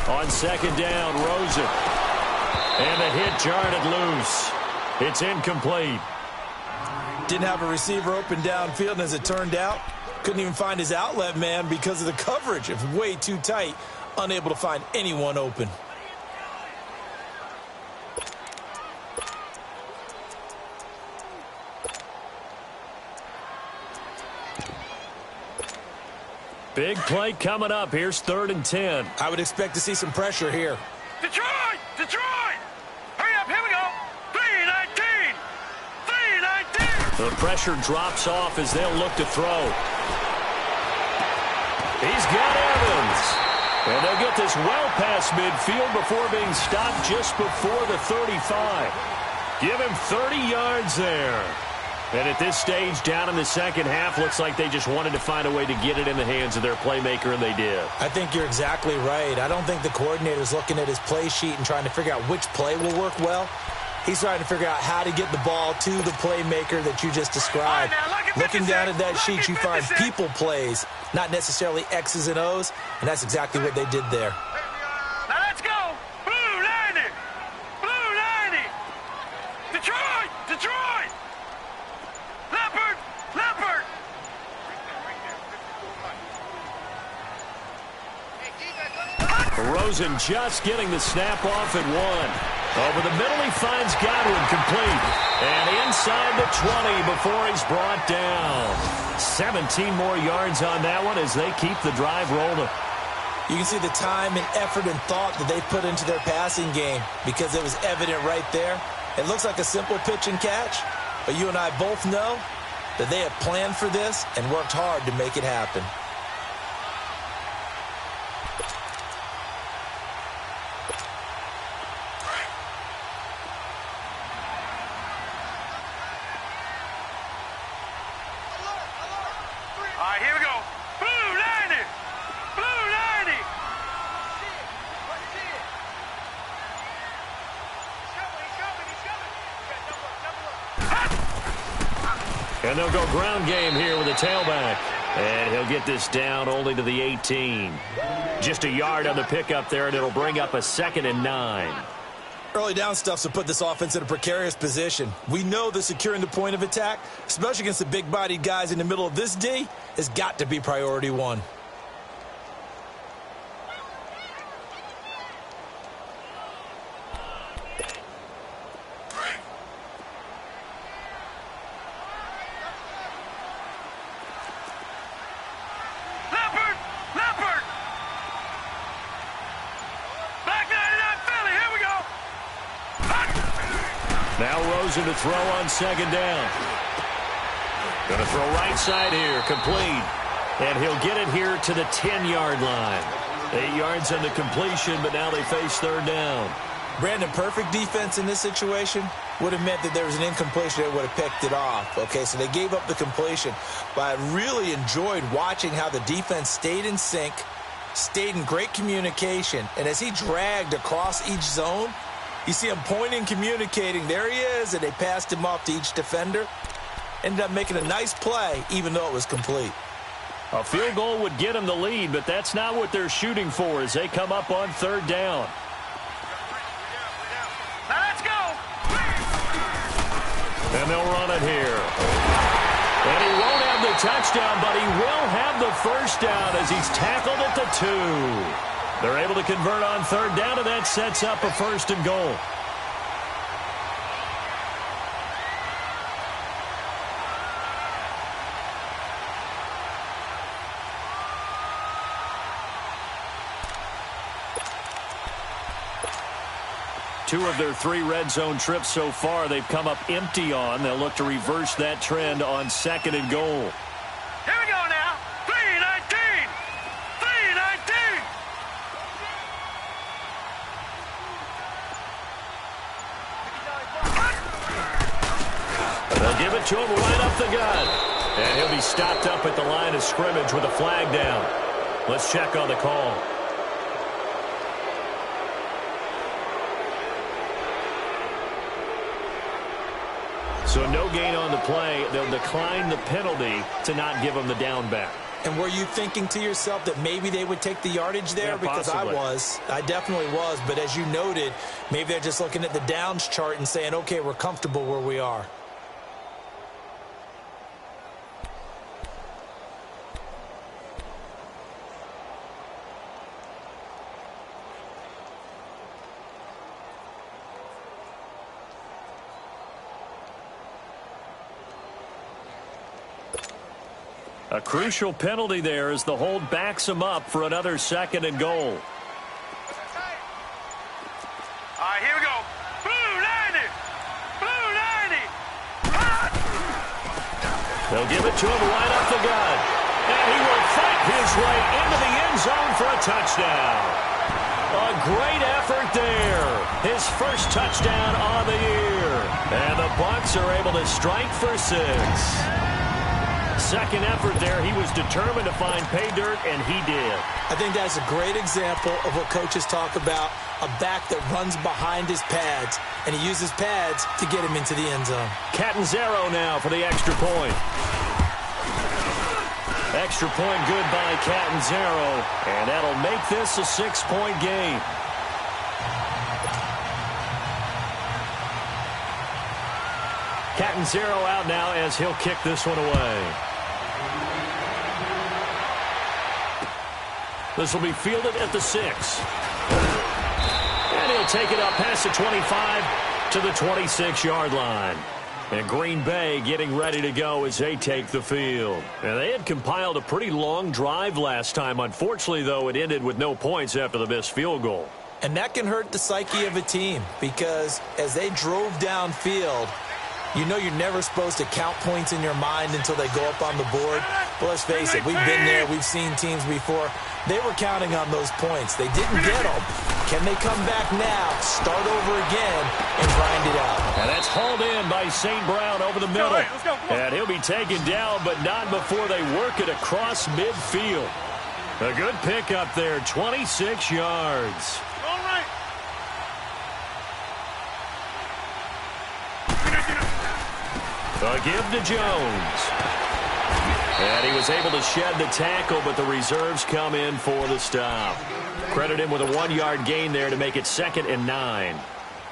On 2nd down, Rosen. And the hit jarred it loose. It's incomplete. Didn't have a receiver open downfield, and as it turned out, couldn't even find his outlet man because of the coverage. It was way too tight, unable to find anyone open. Big play coming up. Here's 3rd and 10. I would expect to see some pressure here. Detroit! Detroit! Hurry up, here we go! 319! 319! The pressure drops off as they'll look to throw. He's got Evans. And they'll get this well past midfield before being stopped just before the 35. Give him 30 yards there. And at this stage, down in the second half, looks like they just wanted to find a way to get it in the hands of their playmaker, and they did. I think you're exactly right. I don't think the coordinator's looking at his play sheet and trying to figure out which play will work well. He's trying to figure out how to get the ball to the playmaker that you just described. Looking down at that sheet, you find people plays, not necessarily X's and O's, and that's exactly what they did there. Now let's go! Blue 90! Blue 90! Detroit! Detroit! Leopard! Leopard! Rosen just getting the snap off at 1. Over the middle, he finds Godwin complete. And inside the 20 before he's brought down. 17 more yards on that one as they keep the drive rolling. You can see the time and effort and thought that they put into their passing game because it was evident right there. It looks like a simple pitch and catch, but you and I both know that they have planned for this and worked hard to make it happen. All right, here we go. Blue 90! Blue 90! And they'll go ground game here with a tailback. And he'll get this down only to the 18. Just a yard on the pickup there, and it'll bring up a 2nd and 9. Early down stuff to put this offense in a precarious position. We know that securing the point of attack, especially against the big-bodied guys in the middle of this D, has got to be priority 1. Leopard! Leopard! Black 99 Philly, here we go! Now Rosen to throw on 2nd down. Going to throw right side here, complete. And he'll get it here to the 10-yard line. 8 yards on the completion, but now they face 3rd down. Brandon, perfect defense in this situation would have meant that there was an incompletion that would have picked it off. Okay, so they gave up the completion. But I really enjoyed watching how the defense stayed in sync, stayed in great communication. And as he dragged across each zone, you see him pointing, communicating. There he is, and they passed him off to each defender. Ended up making a nice play, even though it was complete. A field goal would get them the lead, but that's not what they're shooting for as they come up on 3rd down. Now let's go! And they'll run it here. And he won't have the touchdown, but he will have the 1st down as he's tackled at the 2. They're able to convert on 3rd down, and that sets up a 1st and goal. Two of their 3 red zone trips so far, they've come up empty on. They'll look to reverse that trend on 2nd and goal. Here we go now! 3-19! 3-19! They'll give it to him right up the gut. And he'll be stopped up at the line of scrimmage with a flag down. Let's check on the call. So no gain on the play. They'll decline the penalty to not give them the down back. And were you thinking to yourself that maybe they would take the yardage there? Yeah, because possibly. I definitely was. But as you noted, maybe they're just looking at the downs chart and saying, okay, we're comfortable where we are. A crucial penalty there as the hold backs him up for another 2nd and goal. All right, here we go. Blue 90! Blue 90! They'll give it to him right up the gut. And he will fight his way into the end zone for a touchdown. A great effort there. His first touchdown on the year. And the Bucs are able to strike for 6. Second effort there, he was determined to find pay dirt, and he did. I think that's a great example of what coaches talk about, a back that runs behind his pads, and he uses pads to get him into the end zone. Catanzaro now for the extra point. Extra point good by Catanzaro, and that'll make this a 6-point game. Catanzaro out now as he'll kick this one away. This will be fielded at the 6. And he'll take it up past the 25 to the 26-yard line. And Green Bay getting ready to go as they take the field. And they had compiled a pretty long drive last time. Unfortunately, though, it ended with no points after the missed field goal. And that can hurt the psyche of a team because as they drove downfield, you know you're never supposed to count points in your mind until they go up on the board. But let's face it, we've been there. We've seen teams before. They were counting on those points. They didn't get them. Can they come back now, start over again, and grind it out? And that's hauled in by St. Brown over the middle. Let's go. And he'll be taken down, but not before they work it across midfield. A good pickup there, 26 yards. All right. A give to Jones. And he was able to shed the tackle, but the reserves come in for the stop. Credit him with a 1-yard gain there to make it 2nd and 9.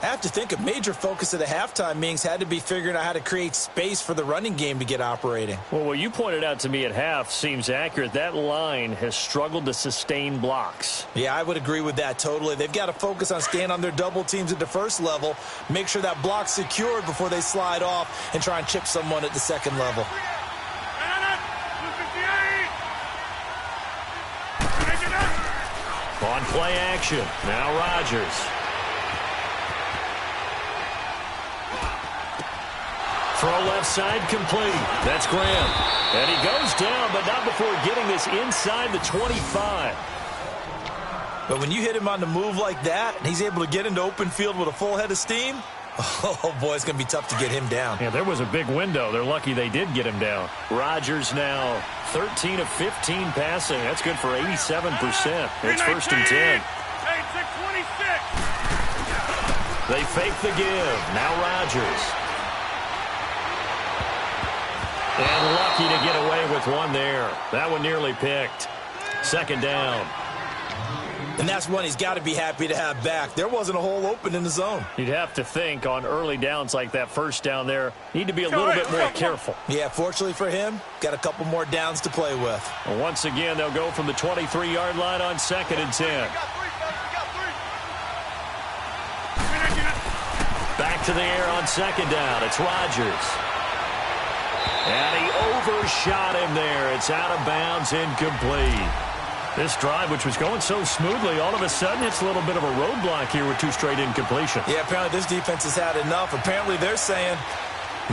I have to think a major focus of the halftime meetings had to be figuring out how to create space for the running game to get operating. Well, what you pointed out to me at half seems accurate. That line has struggled to sustain blocks. Yeah, I would agree with that totally. They've got to focus on staying on their double teams at the first level, make sure that block's secured before they slide off and try and chip someone at the second level. On play action, now Rodgers. Throw left side complete. That's Graham. And he goes down, but not before getting this inside the 25. But when you hit him on the move like that, and he's able to get into open field with a full head of steam, oh boy, it's going to be tough to get him down. Yeah, there was a big window. They're lucky they did get him down. Rodgers now 13 of 15 passing. That's good for 87%. It's 1st and 10. Hey, 626. They fake the give. Now Rodgers. And lucky to get away with one there. That one nearly picked. 2nd down. And that's one he's got to be happy to have back. There wasn't a hole open in the zone. You'd have to think on early downs like that, 1st down there, need to be a little bit more careful. Yeah, fortunately for him, got a couple more downs to play with. Well, once again, they'll go from the 23-yard line on 2nd and 10. Back to the air on 2nd down. It's Rodgers. And he overshot him there. It's out of bounds, incomplete. This drive, which was going so smoothly, all of a sudden it's a little bit of a roadblock here with 2 straight incompletions. Yeah, apparently this defense has had enough. Apparently they're saying,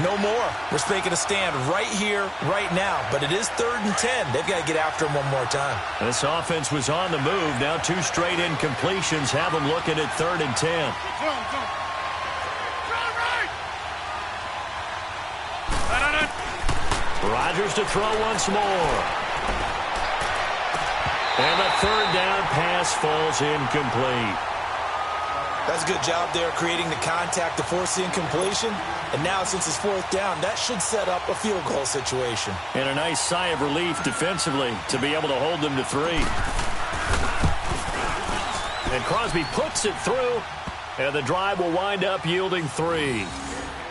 no more. We're making a stand right here, right now. But it is 3rd and 10. They've got to get after him one more time. This offense was on the move. Now 2 straight incompletions have them looking at 3rd and 10. Rodgers to throw once more. And the 3rd down pass falls incomplete. That's a good job there creating the contact to force the incompletion. And now since it's 4th down, that should set up a field goal situation. And a nice sigh of relief defensively to be able to hold them to 3. And Crosby puts it through. And the drive will wind up yielding 3.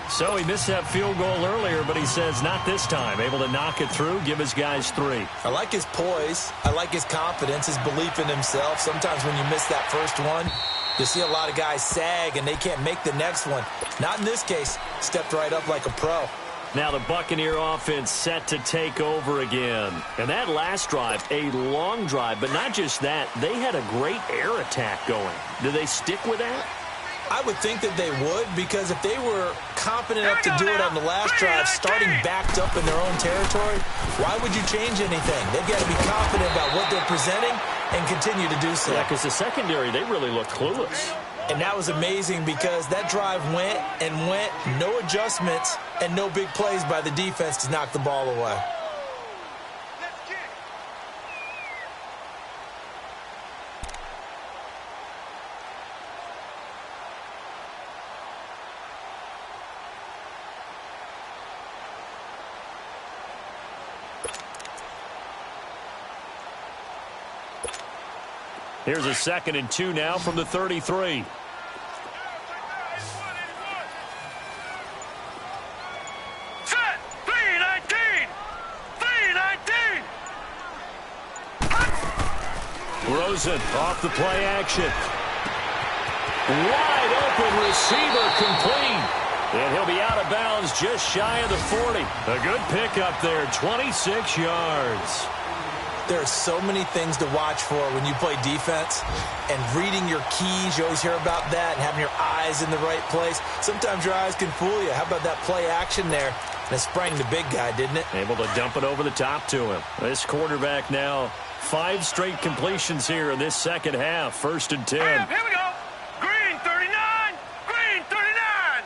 So he missed that field goal earlier, but he says not this time. Able to knock it through, give his guys 3. I like his poise. I like his confidence, his belief in himself. Sometimes when you miss that first one, you see a lot of guys sag and they can't make the next one. Not in this case. Stepped right up like a pro. Now the Buccaneer offense set to take over again. And that last drive, a long drive, but not just that. They had a great air attack going. Do they stick with that? I would think that they would, because if they were confident enough to do it on the last drive, starting backed up in their own territory. Why would you change anything? They've got to be confident about what they're presenting and continue to do so. Yeah, because the secondary, they really look clueless. And that was amazing because that drive went and went, no adjustments and no big plays by the defense to knock the ball away. Here's a 2nd and 2 now from the 33. Set! 3-19! 3-19! Rosen off the play action. Wide open receiver complete. And he'll be out of bounds just shy of the 40. A good pickup there, 26 yards. There are so many things to watch for when you play defense, and reading your keys, you always hear about that, and having your eyes in the right place. Sometimes your eyes can fool you. How about that play action there? And it sprang the big guy, didn't it? Able to dump it over the top to him. This quarterback now, 5 straight completions here in this second half. 1st and 10. Here we go. Green 39. Green 39.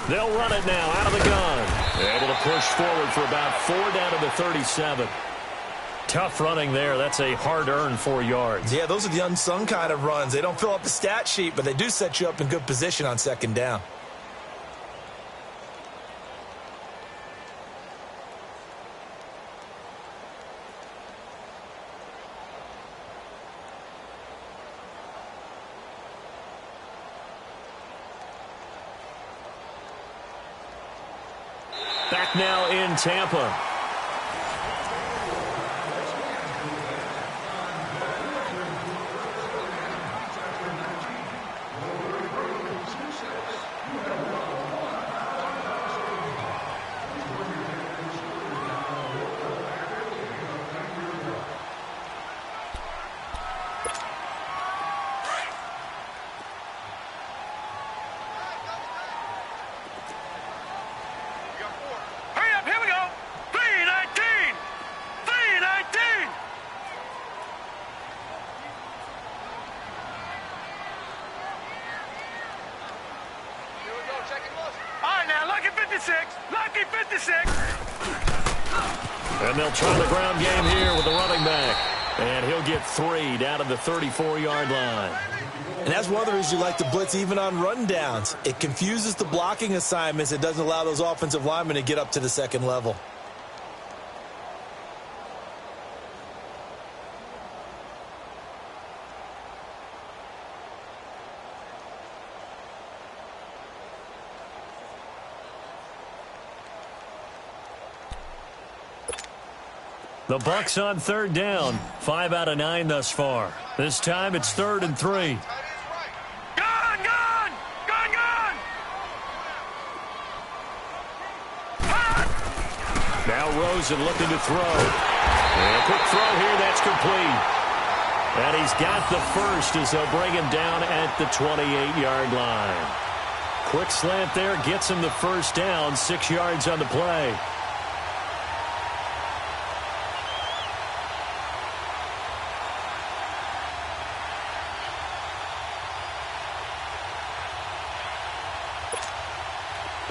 They'll run it now out of the gun. Able to push forward for about 4 down to the 37. Tough running there. That's a hard-earned 4 yards. Yeah, those are the unsung kind of runs. They don't fill up the stat sheet, but they do set you up in good position on 2nd down. Back now in Tampa. Lucky 56. And they'll try the ground game here with the running back. And he'll get 3 down to the 34-yard line. And that's one of the reasons you like to blitz even on run downs. It confuses the blocking assignments. It doesn't allow those offensive linemen to get up to the 2nd level. The Bucs on 3rd down. 5 out of 9 thus far. This time it's 3rd and 3. Gone! Now Rosen looking to throw. And a quick throw here, that's complete. And he's got the first as they'll bring him down at the 28-yard line. Quick slant there, gets him the first down, 6 yards on the play.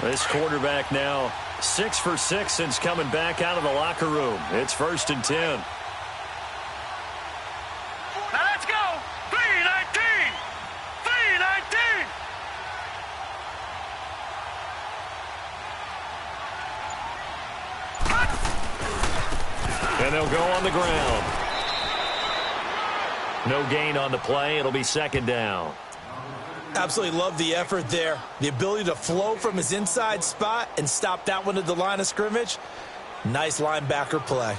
This quarterback now 6 for 6 since coming back out of the locker room. It's 1st and 10. Now let's go. 3-19. 3-19. And they'll go on the ground. No gain on the play. It'll be 2nd down. Absolutely love the effort there. The ability to flow from his inside spot and stop that one at the line of scrimmage. Nice linebacker play.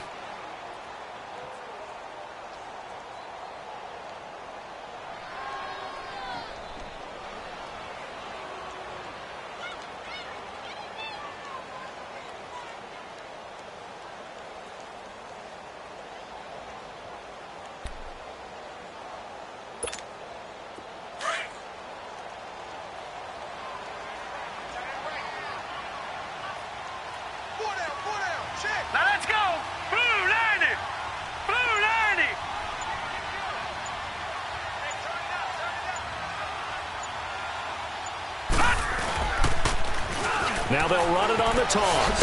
Now they'll run it on the toss.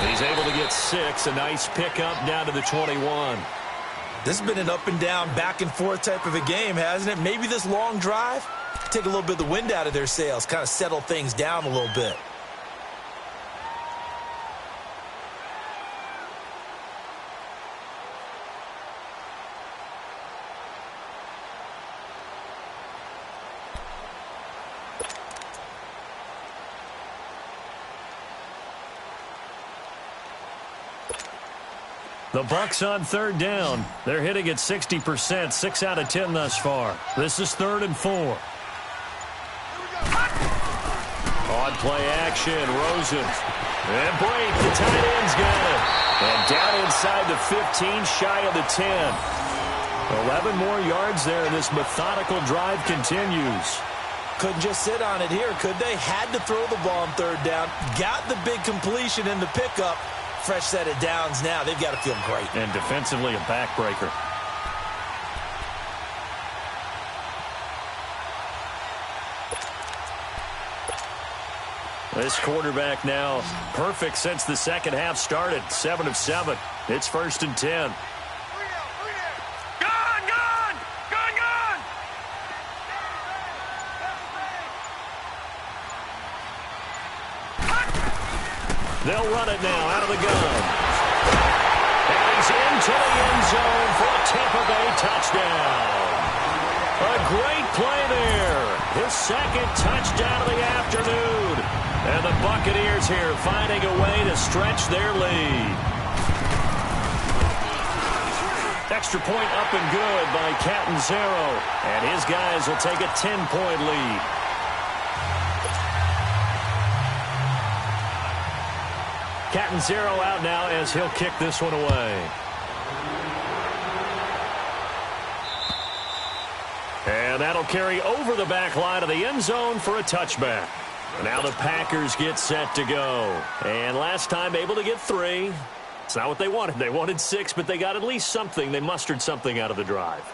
He's able to get 6. A nice pickup down to the 21. This has been an up and down, back and forth type of a game, hasn't it? Maybe this long drive, take a little bit of the wind out of their sails, kind of settle things down a little bit. The Bucs on 3rd down. They're hitting at 60%, 6 out of 10 thus far. This is 3rd and 4. On play action, Rosen. And break, the tight end's got it. And down inside the 15, shy of the 10. 11 more yards there, and this methodical drive continues. Couldn't just sit on it here, could they? Had to throw the ball on 3rd down. Got the big completion in the pickup. Fresh set of downs now. They've got to feel great. And defensively, a backbreaker. This quarterback now perfect since the second half started. 7 of 7. It's 1st and 10. They'll run it now out of the gun. And he's into the end zone for a Tampa Bay touchdown. A great play there. His 2nd touchdown of the afternoon. And the Buccaneers here finding a way to stretch their lead. Extra point up and good by Catanzaro. And his guys will take a 10-point lead. Catanzaro out now as he'll kick this one away. And that'll carry over the back line of the end zone for a touchback. Now the Packers get set to go. And last time able to get 3. It's not what they wanted. They wanted 6, but they got at least something. They mustered something out of the drive.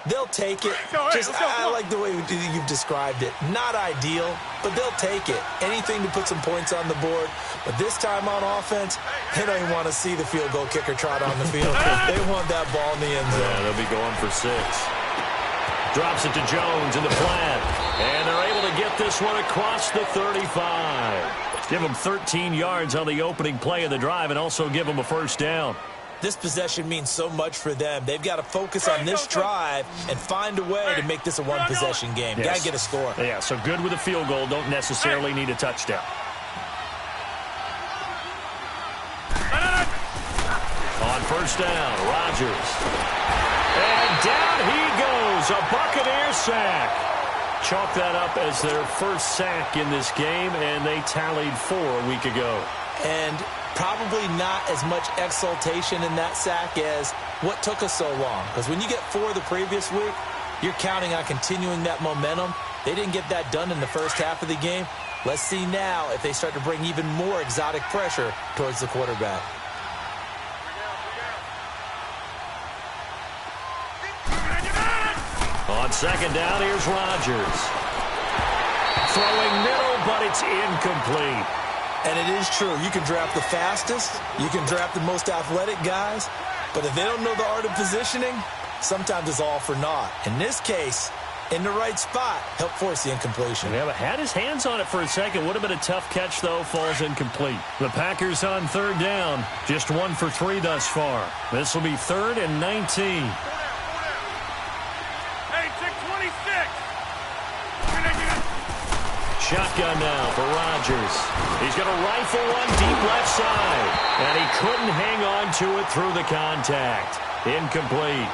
They'll take it. I like the way you've described it. Not ideal, but they'll take it. Anything to put some points on the board. But this time on offense, they don't even want to see the field goal kicker trot on the field. They want that ball in the end zone. Yeah, they'll be going for 6. Drops it to Jones in the flat. And they're able to get this one across the 35. Give them 13 yards on the opening play of the drive and also give them a 1st down. This possession means so much for them. They've got to focus on this drive and find a way to make this a one-possession game. Yes. Got to get a score. Yeah, so good with a field goal. Don't necessarily need a touchdown. On 1st down, Rodgers. And down he goes. A Buccaneer sack. Chalk that up as their 1st sack in this game, and they tallied 4 a week ago. And probably not as much exultation in that sack as what took us so long. Because when you get 4 the previous week, you're counting on continuing that momentum. They didn't get that done in the first half of the game. Let's see now if they start to bring even more exotic pressure towards the quarterback. On 2nd down, here's Rodgers. Throwing middle, but it's incomplete. And it is true. You can draft the fastest. You can draft the most athletic guys. But if they don't know the art of positioning, sometimes it's all for naught. In this case, in the right spot, help force the incompletion. Yeah, but had his hands on it for a second. Would have been a tough catch, though. Falls incomplete. The Packers on 3rd down. Just 1 for 3 thus far. This will be 3rd and 19. Shotgun now for Rodgers. He's going to rifle one deep left side. And he couldn't hang on to it through the contact. Incomplete.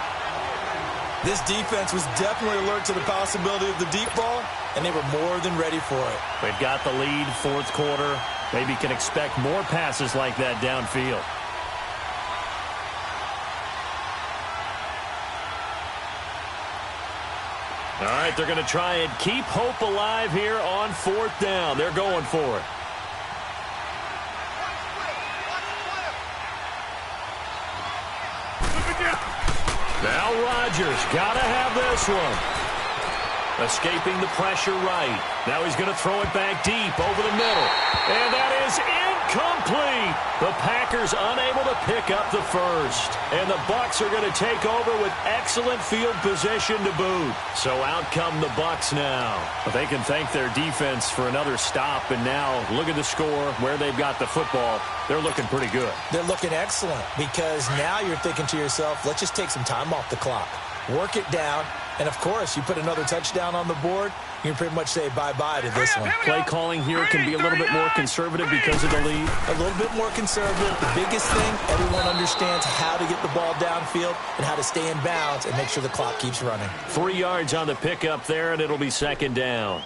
This defense was definitely alert to the possibility of the deep ball, and they were more than ready for it. They've got the lead, 4th quarter. Maybe can expect more passes like that downfield. All right, they're going to try and keep hope alive here on 4th down. They're going for it. Now Rodgers got to have this one. Escaping the pressure right. Now he's going to throw it back deep over the middle. And that is incomplete. The Packers unable to pick up the first. And the Bucs are going to take over with excellent field position to boot. So out come the Bucs now. But they can thank their defense for another stop. And now look at the score, where they've got the football. They're looking pretty good. They're looking excellent because now you're thinking to yourself, let's just take some time off the clock. Work it down. And, of course, you put another touchdown on the board, you can pretty much say bye-bye to this one. Play calling here can be a little bit more conservative because of the lead. A little bit more conservative. The biggest thing, everyone understands how to get the ball downfield and how to stay in bounds and make sure the clock keeps running. 3 yards on the pickup there, and it'll be second down.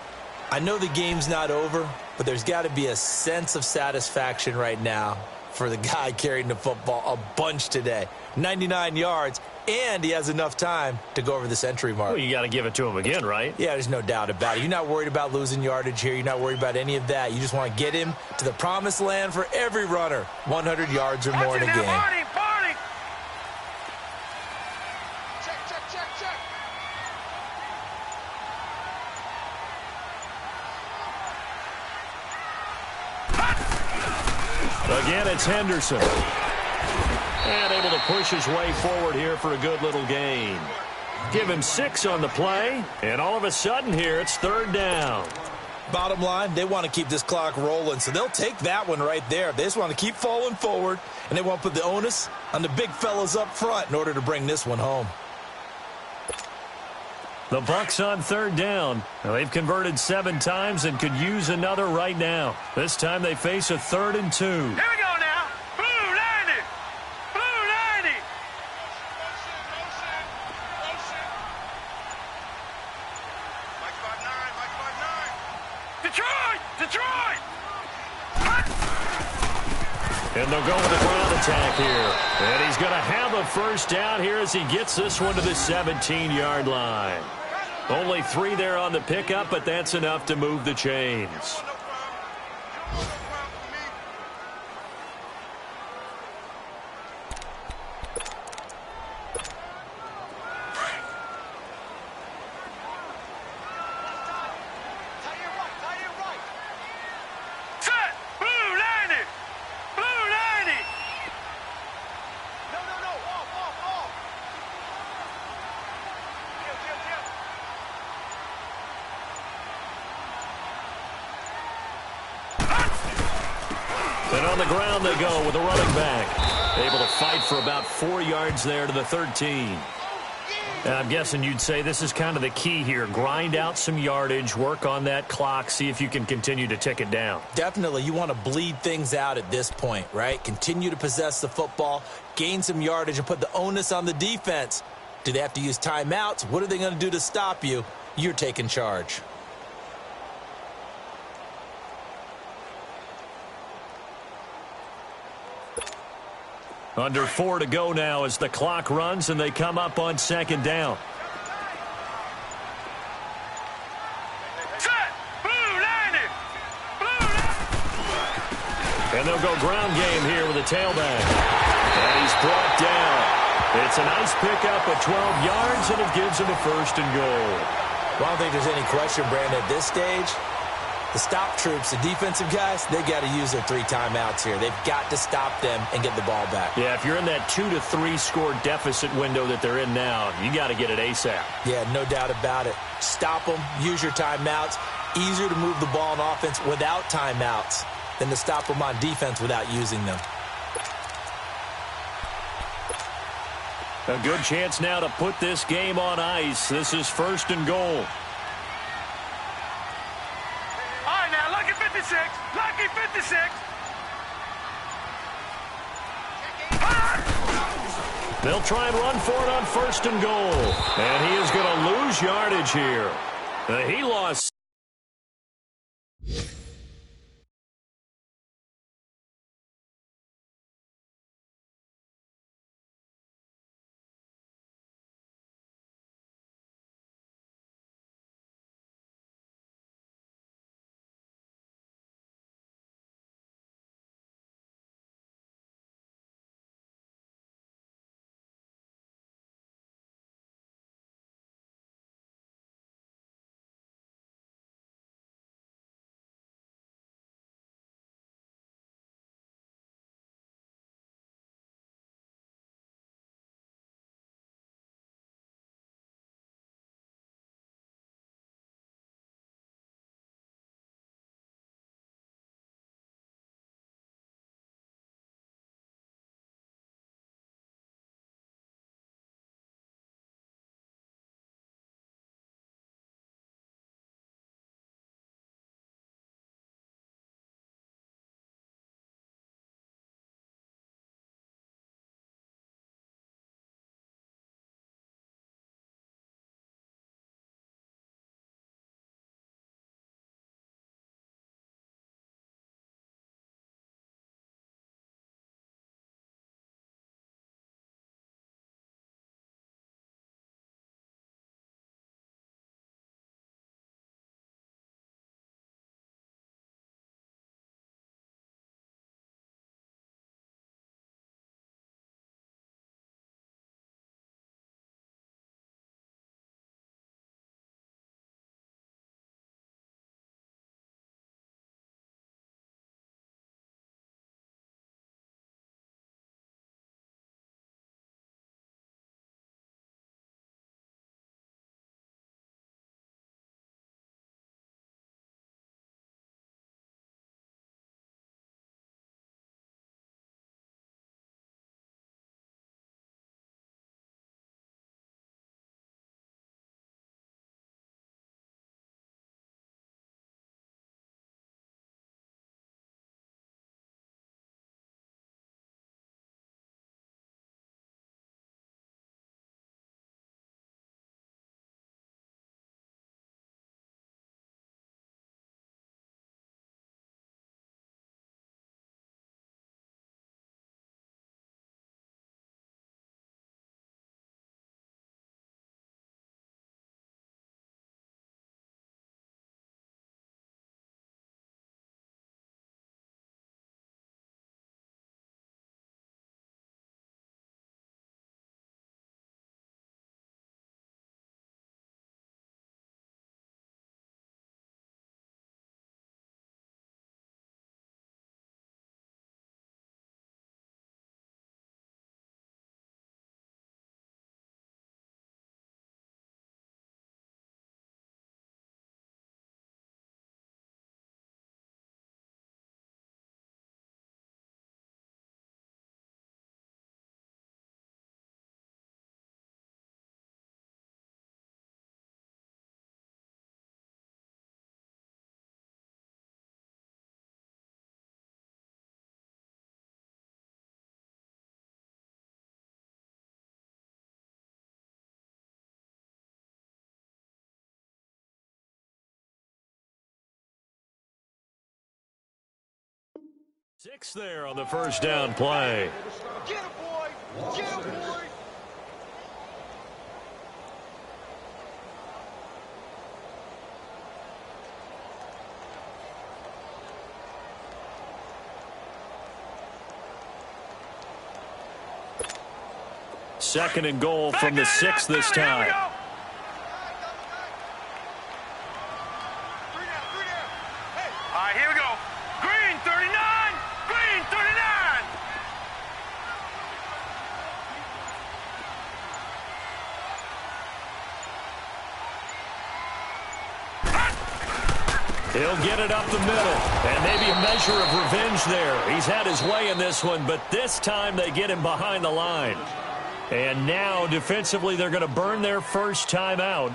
I know the game's not over, but there's got to be a sense of satisfaction right now for the guy carrying the football a bunch today. 99 yards, and he has enough time to go over the century mark. Well, you got to give it to him again, right? Yeah, there's no doubt about it. You're not worried about losing yardage here. You're not worried about any of that. You just want to get him to the promised land for every runner. 100 yards or more in a game. Barney. Check. Again, it's Henderson. And able to push his way forward here for a good little gain. Give him 6 on the play, and all of a sudden here, it's third down. Bottom line, they want to keep this clock rolling, so they'll take that one right there. They just want to keep falling forward, and they want to put the onus on the big fellas up front in order to bring this one home. The Bucs on third down. Now, they've converted 7 times and could use another right now. This time they face a 3rd and 2. Here we go now. Blue 90. Mike 5'9". Detroit. And they'll go with a ground attack here. And he's going to have a first down here as he gets this one to the 17-yard line. Only 3 there on the pickup, but that's enough to move the chains. And on the ground they go with a running back. Able to fight for about 4 yards there to the 13. And I'm guessing you'd say this is kind of the key here. Grind out some yardage, work on that clock, see if you can continue to tick it down. Definitely. You want to bleed things out at this point, right? Continue to possess the football, gain some yardage, and put the onus on the defense. Do they have to use timeouts? What are they going to do to stop you? You're taking charge. Under 4 to go now as the clock runs and they come up on second down. Set. Blue 90. And they'll go ground game here with a tailback. And he's brought down. It's a nice pickup of 12 yards, and it gives him a first and goal. Well, I don't think there's any question, Brandon, at this stage. The stop troops, the defensive guys, they got to use their 3 timeouts here. They've got to stop them and get the ball back. Yeah, if you're in that 2 to 3 score deficit window that they're in now, you got to get it ASAP. Yeah, no doubt about it. Stop them, use your timeouts. Easier to move the ball on offense without timeouts than to stop them on defense without using them. A good chance now to put this game on ice. This is first and goal. Lucky 56. They'll try and run for it on first and goal. And he is going to lose yardage here. He lost 6 there on the first down play. Get him, boy! Get him, boy! Second and goal from the 6 this time. All right, here we go. Green 39! Green 39! He'll get it up the middle, and maybe a measure of revenge there. He's had his way in this one, but this time they get him behind the line. And now, defensively, they're going to burn their first time out.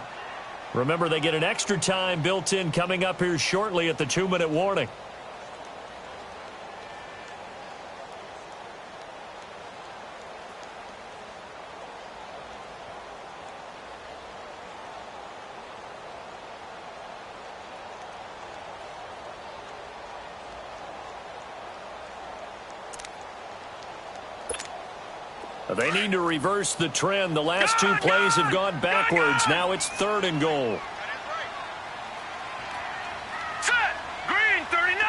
Remember, they get an extra time built in coming up here shortly at the 2-minute warning. They need to reverse the trend. The last 2 plays have gone backwards. Now it's 3rd and goal. Set! Green 39!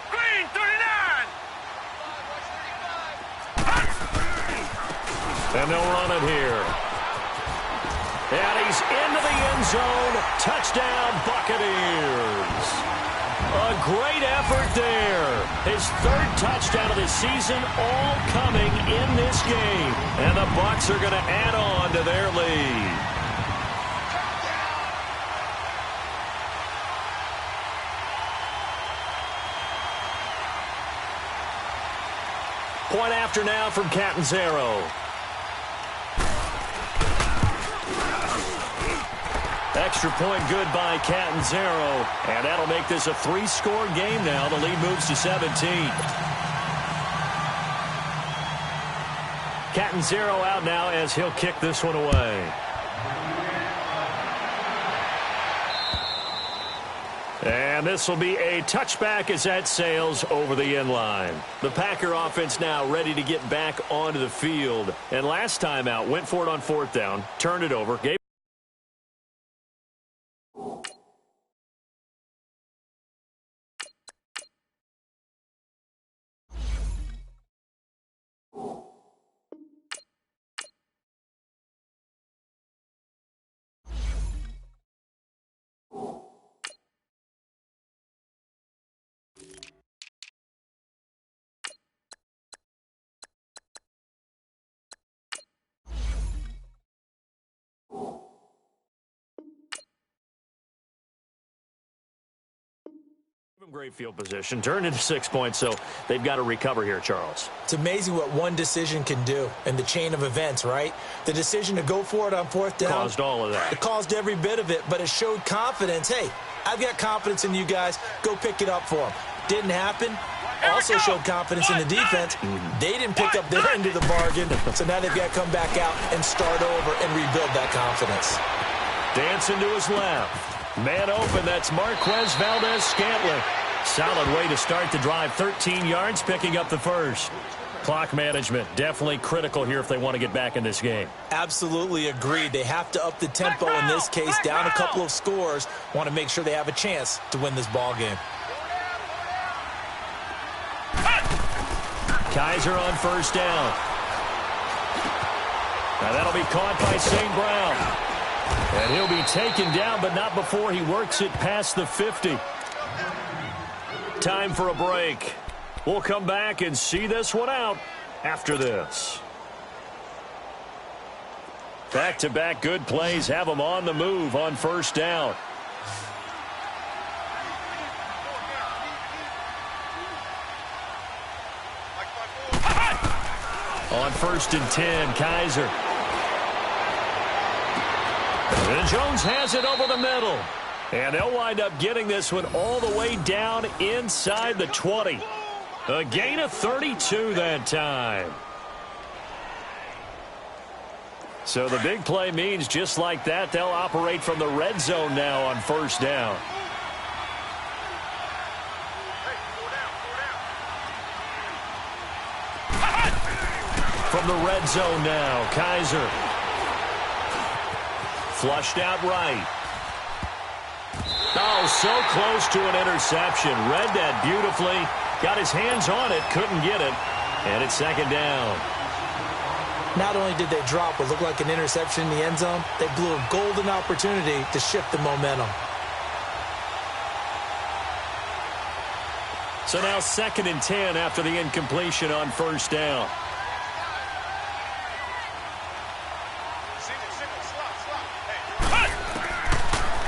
Green 39! And they'll run it here. And he's into the end zone. Touchdown, Buccaneers. A great effort there. His 3rd touchdown of the season, all coming in this game. And the Bucs are going to add on to their lead. Point after now from Catanzaro. Extra point good by Catanzaro. And that'll make this a 3-score game now. The lead moves to 17. Catanzaro out now as he'll kick this one away. And this will be a touchback as that sails over the end line. The Packer offense now ready to get back onto the field. And last time out, went for it on 4th down, turned it over, gave great field position, turned into 6 points, so they've got to recover here, Charles. It's amazing what one decision can do in the chain of events, right? The decision to go for it on 4th down. Caused all of that. It caused every bit of it, but it showed confidence. Hey, I've got confidence in you guys. Go pick it up for them. Didn't happen. Also showed confidence in the defense. They didn't pick up their end of the bargain, so now they've got to come back out and start over and rebuild that confidence. Dancing to his left. Man open, that's Marquez Valdez-Scantling. Solid way to start the drive, 13 yards, picking up the first. Clock management, definitely critical here if they want to get back in this game. Absolutely agreed. They have to up the tempo in this case, down a couple of scores. Want to make sure they have a chance to win this ball game. Kaiser on 1st down. Now that'll be caught by St. Brown. And he'll be taken down, but not before he works it past the 50. Time for a break. We'll come back and see this one out after this. Back-to-back good plays have them on the move on 1st down. On 1st and 10, Kaiser. And Jones has it over the middle. And they'll wind up getting this one all the way down inside the 20. A gain of 32 that time. So the big play means just like that, they'll operate from the red zone now on 1st down. from the red zone now. Kaiser. Flushed out right. Oh, so close to an interception. Read that beautifully. Got his hands on it, couldn't get it. And it's second down. Not only did they drop what looked like an interception in the end zone, they blew a golden opportunity to shift the momentum. So now 2nd and 10 after the incompletion on first down.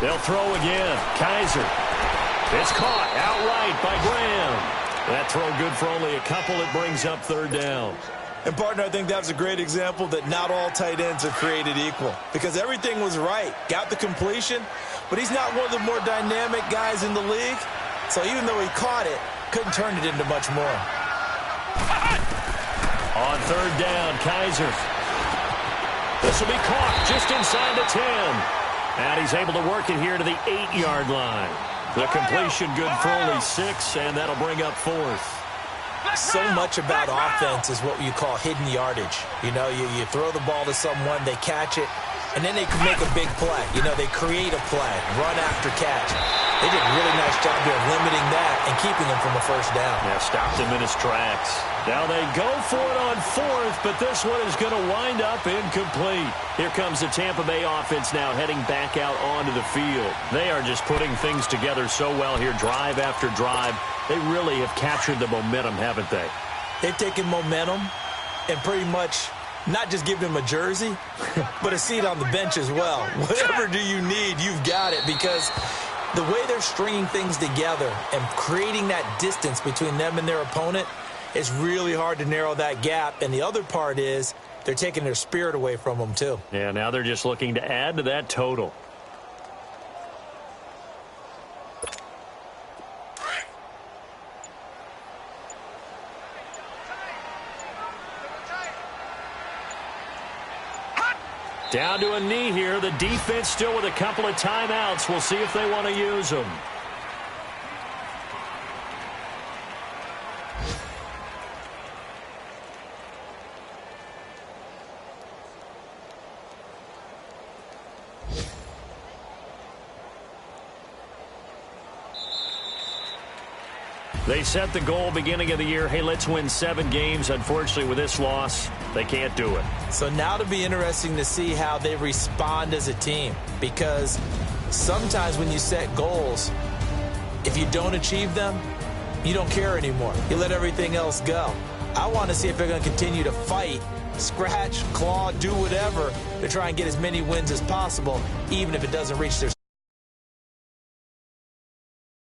They'll throw again. Kaiser. It's caught outright by Graham. That throw good for only a couple. It brings up 3rd down. And, partner, I think that was a great example that not all tight ends are created equal. Because everything was right. Got the completion, but he's not one of the more dynamic guys in the league. So even though he caught it, couldn't turn it into much more. On 3rd down, Kaiser. This will be caught just inside the 10. And he's able to work it here to the 8-yard line. The completion good for only 6, and that'll bring up 4th. So much about offense is what you call hidden yardage. You know, you throw the ball to someone, they catch it, and then they can make a big play. You know, they create a play, run after catch. They did a really nice job here of limiting that and keeping him from a first down. Yeah, stopped him in his tracks. Now they go for it on 4th, but this one is going to wind up incomplete. Here comes the Tampa Bay offense now heading back out onto the field. They are just putting things together so well here, drive after drive. They really have captured the momentum, haven't they? They've taken momentum and pretty much not just given him a jersey, but a seat on the bench as well. Whatever do you need, you've got it, because the way they're stringing things together and creating that distance between them and their opponent is really hard to narrow that gap. And the other part is they're taking their spirit away from them, too. Yeah, now they're just looking to add to that total. Down to a knee here. The defense still with a couple of timeouts. We'll see if they want to use them. They set the goal beginning of the year, hey, let's win 7 games. Unfortunately, with this loss, they can't do it. So now it'll be interesting to see how they respond as a team, because sometimes when you set goals, if you don't achieve them, you don't care anymore. You let everything else go. I want to see if they're going to continue to fight, scratch, claw, do whatever to try and get as many wins as possible, even if it doesn't reach their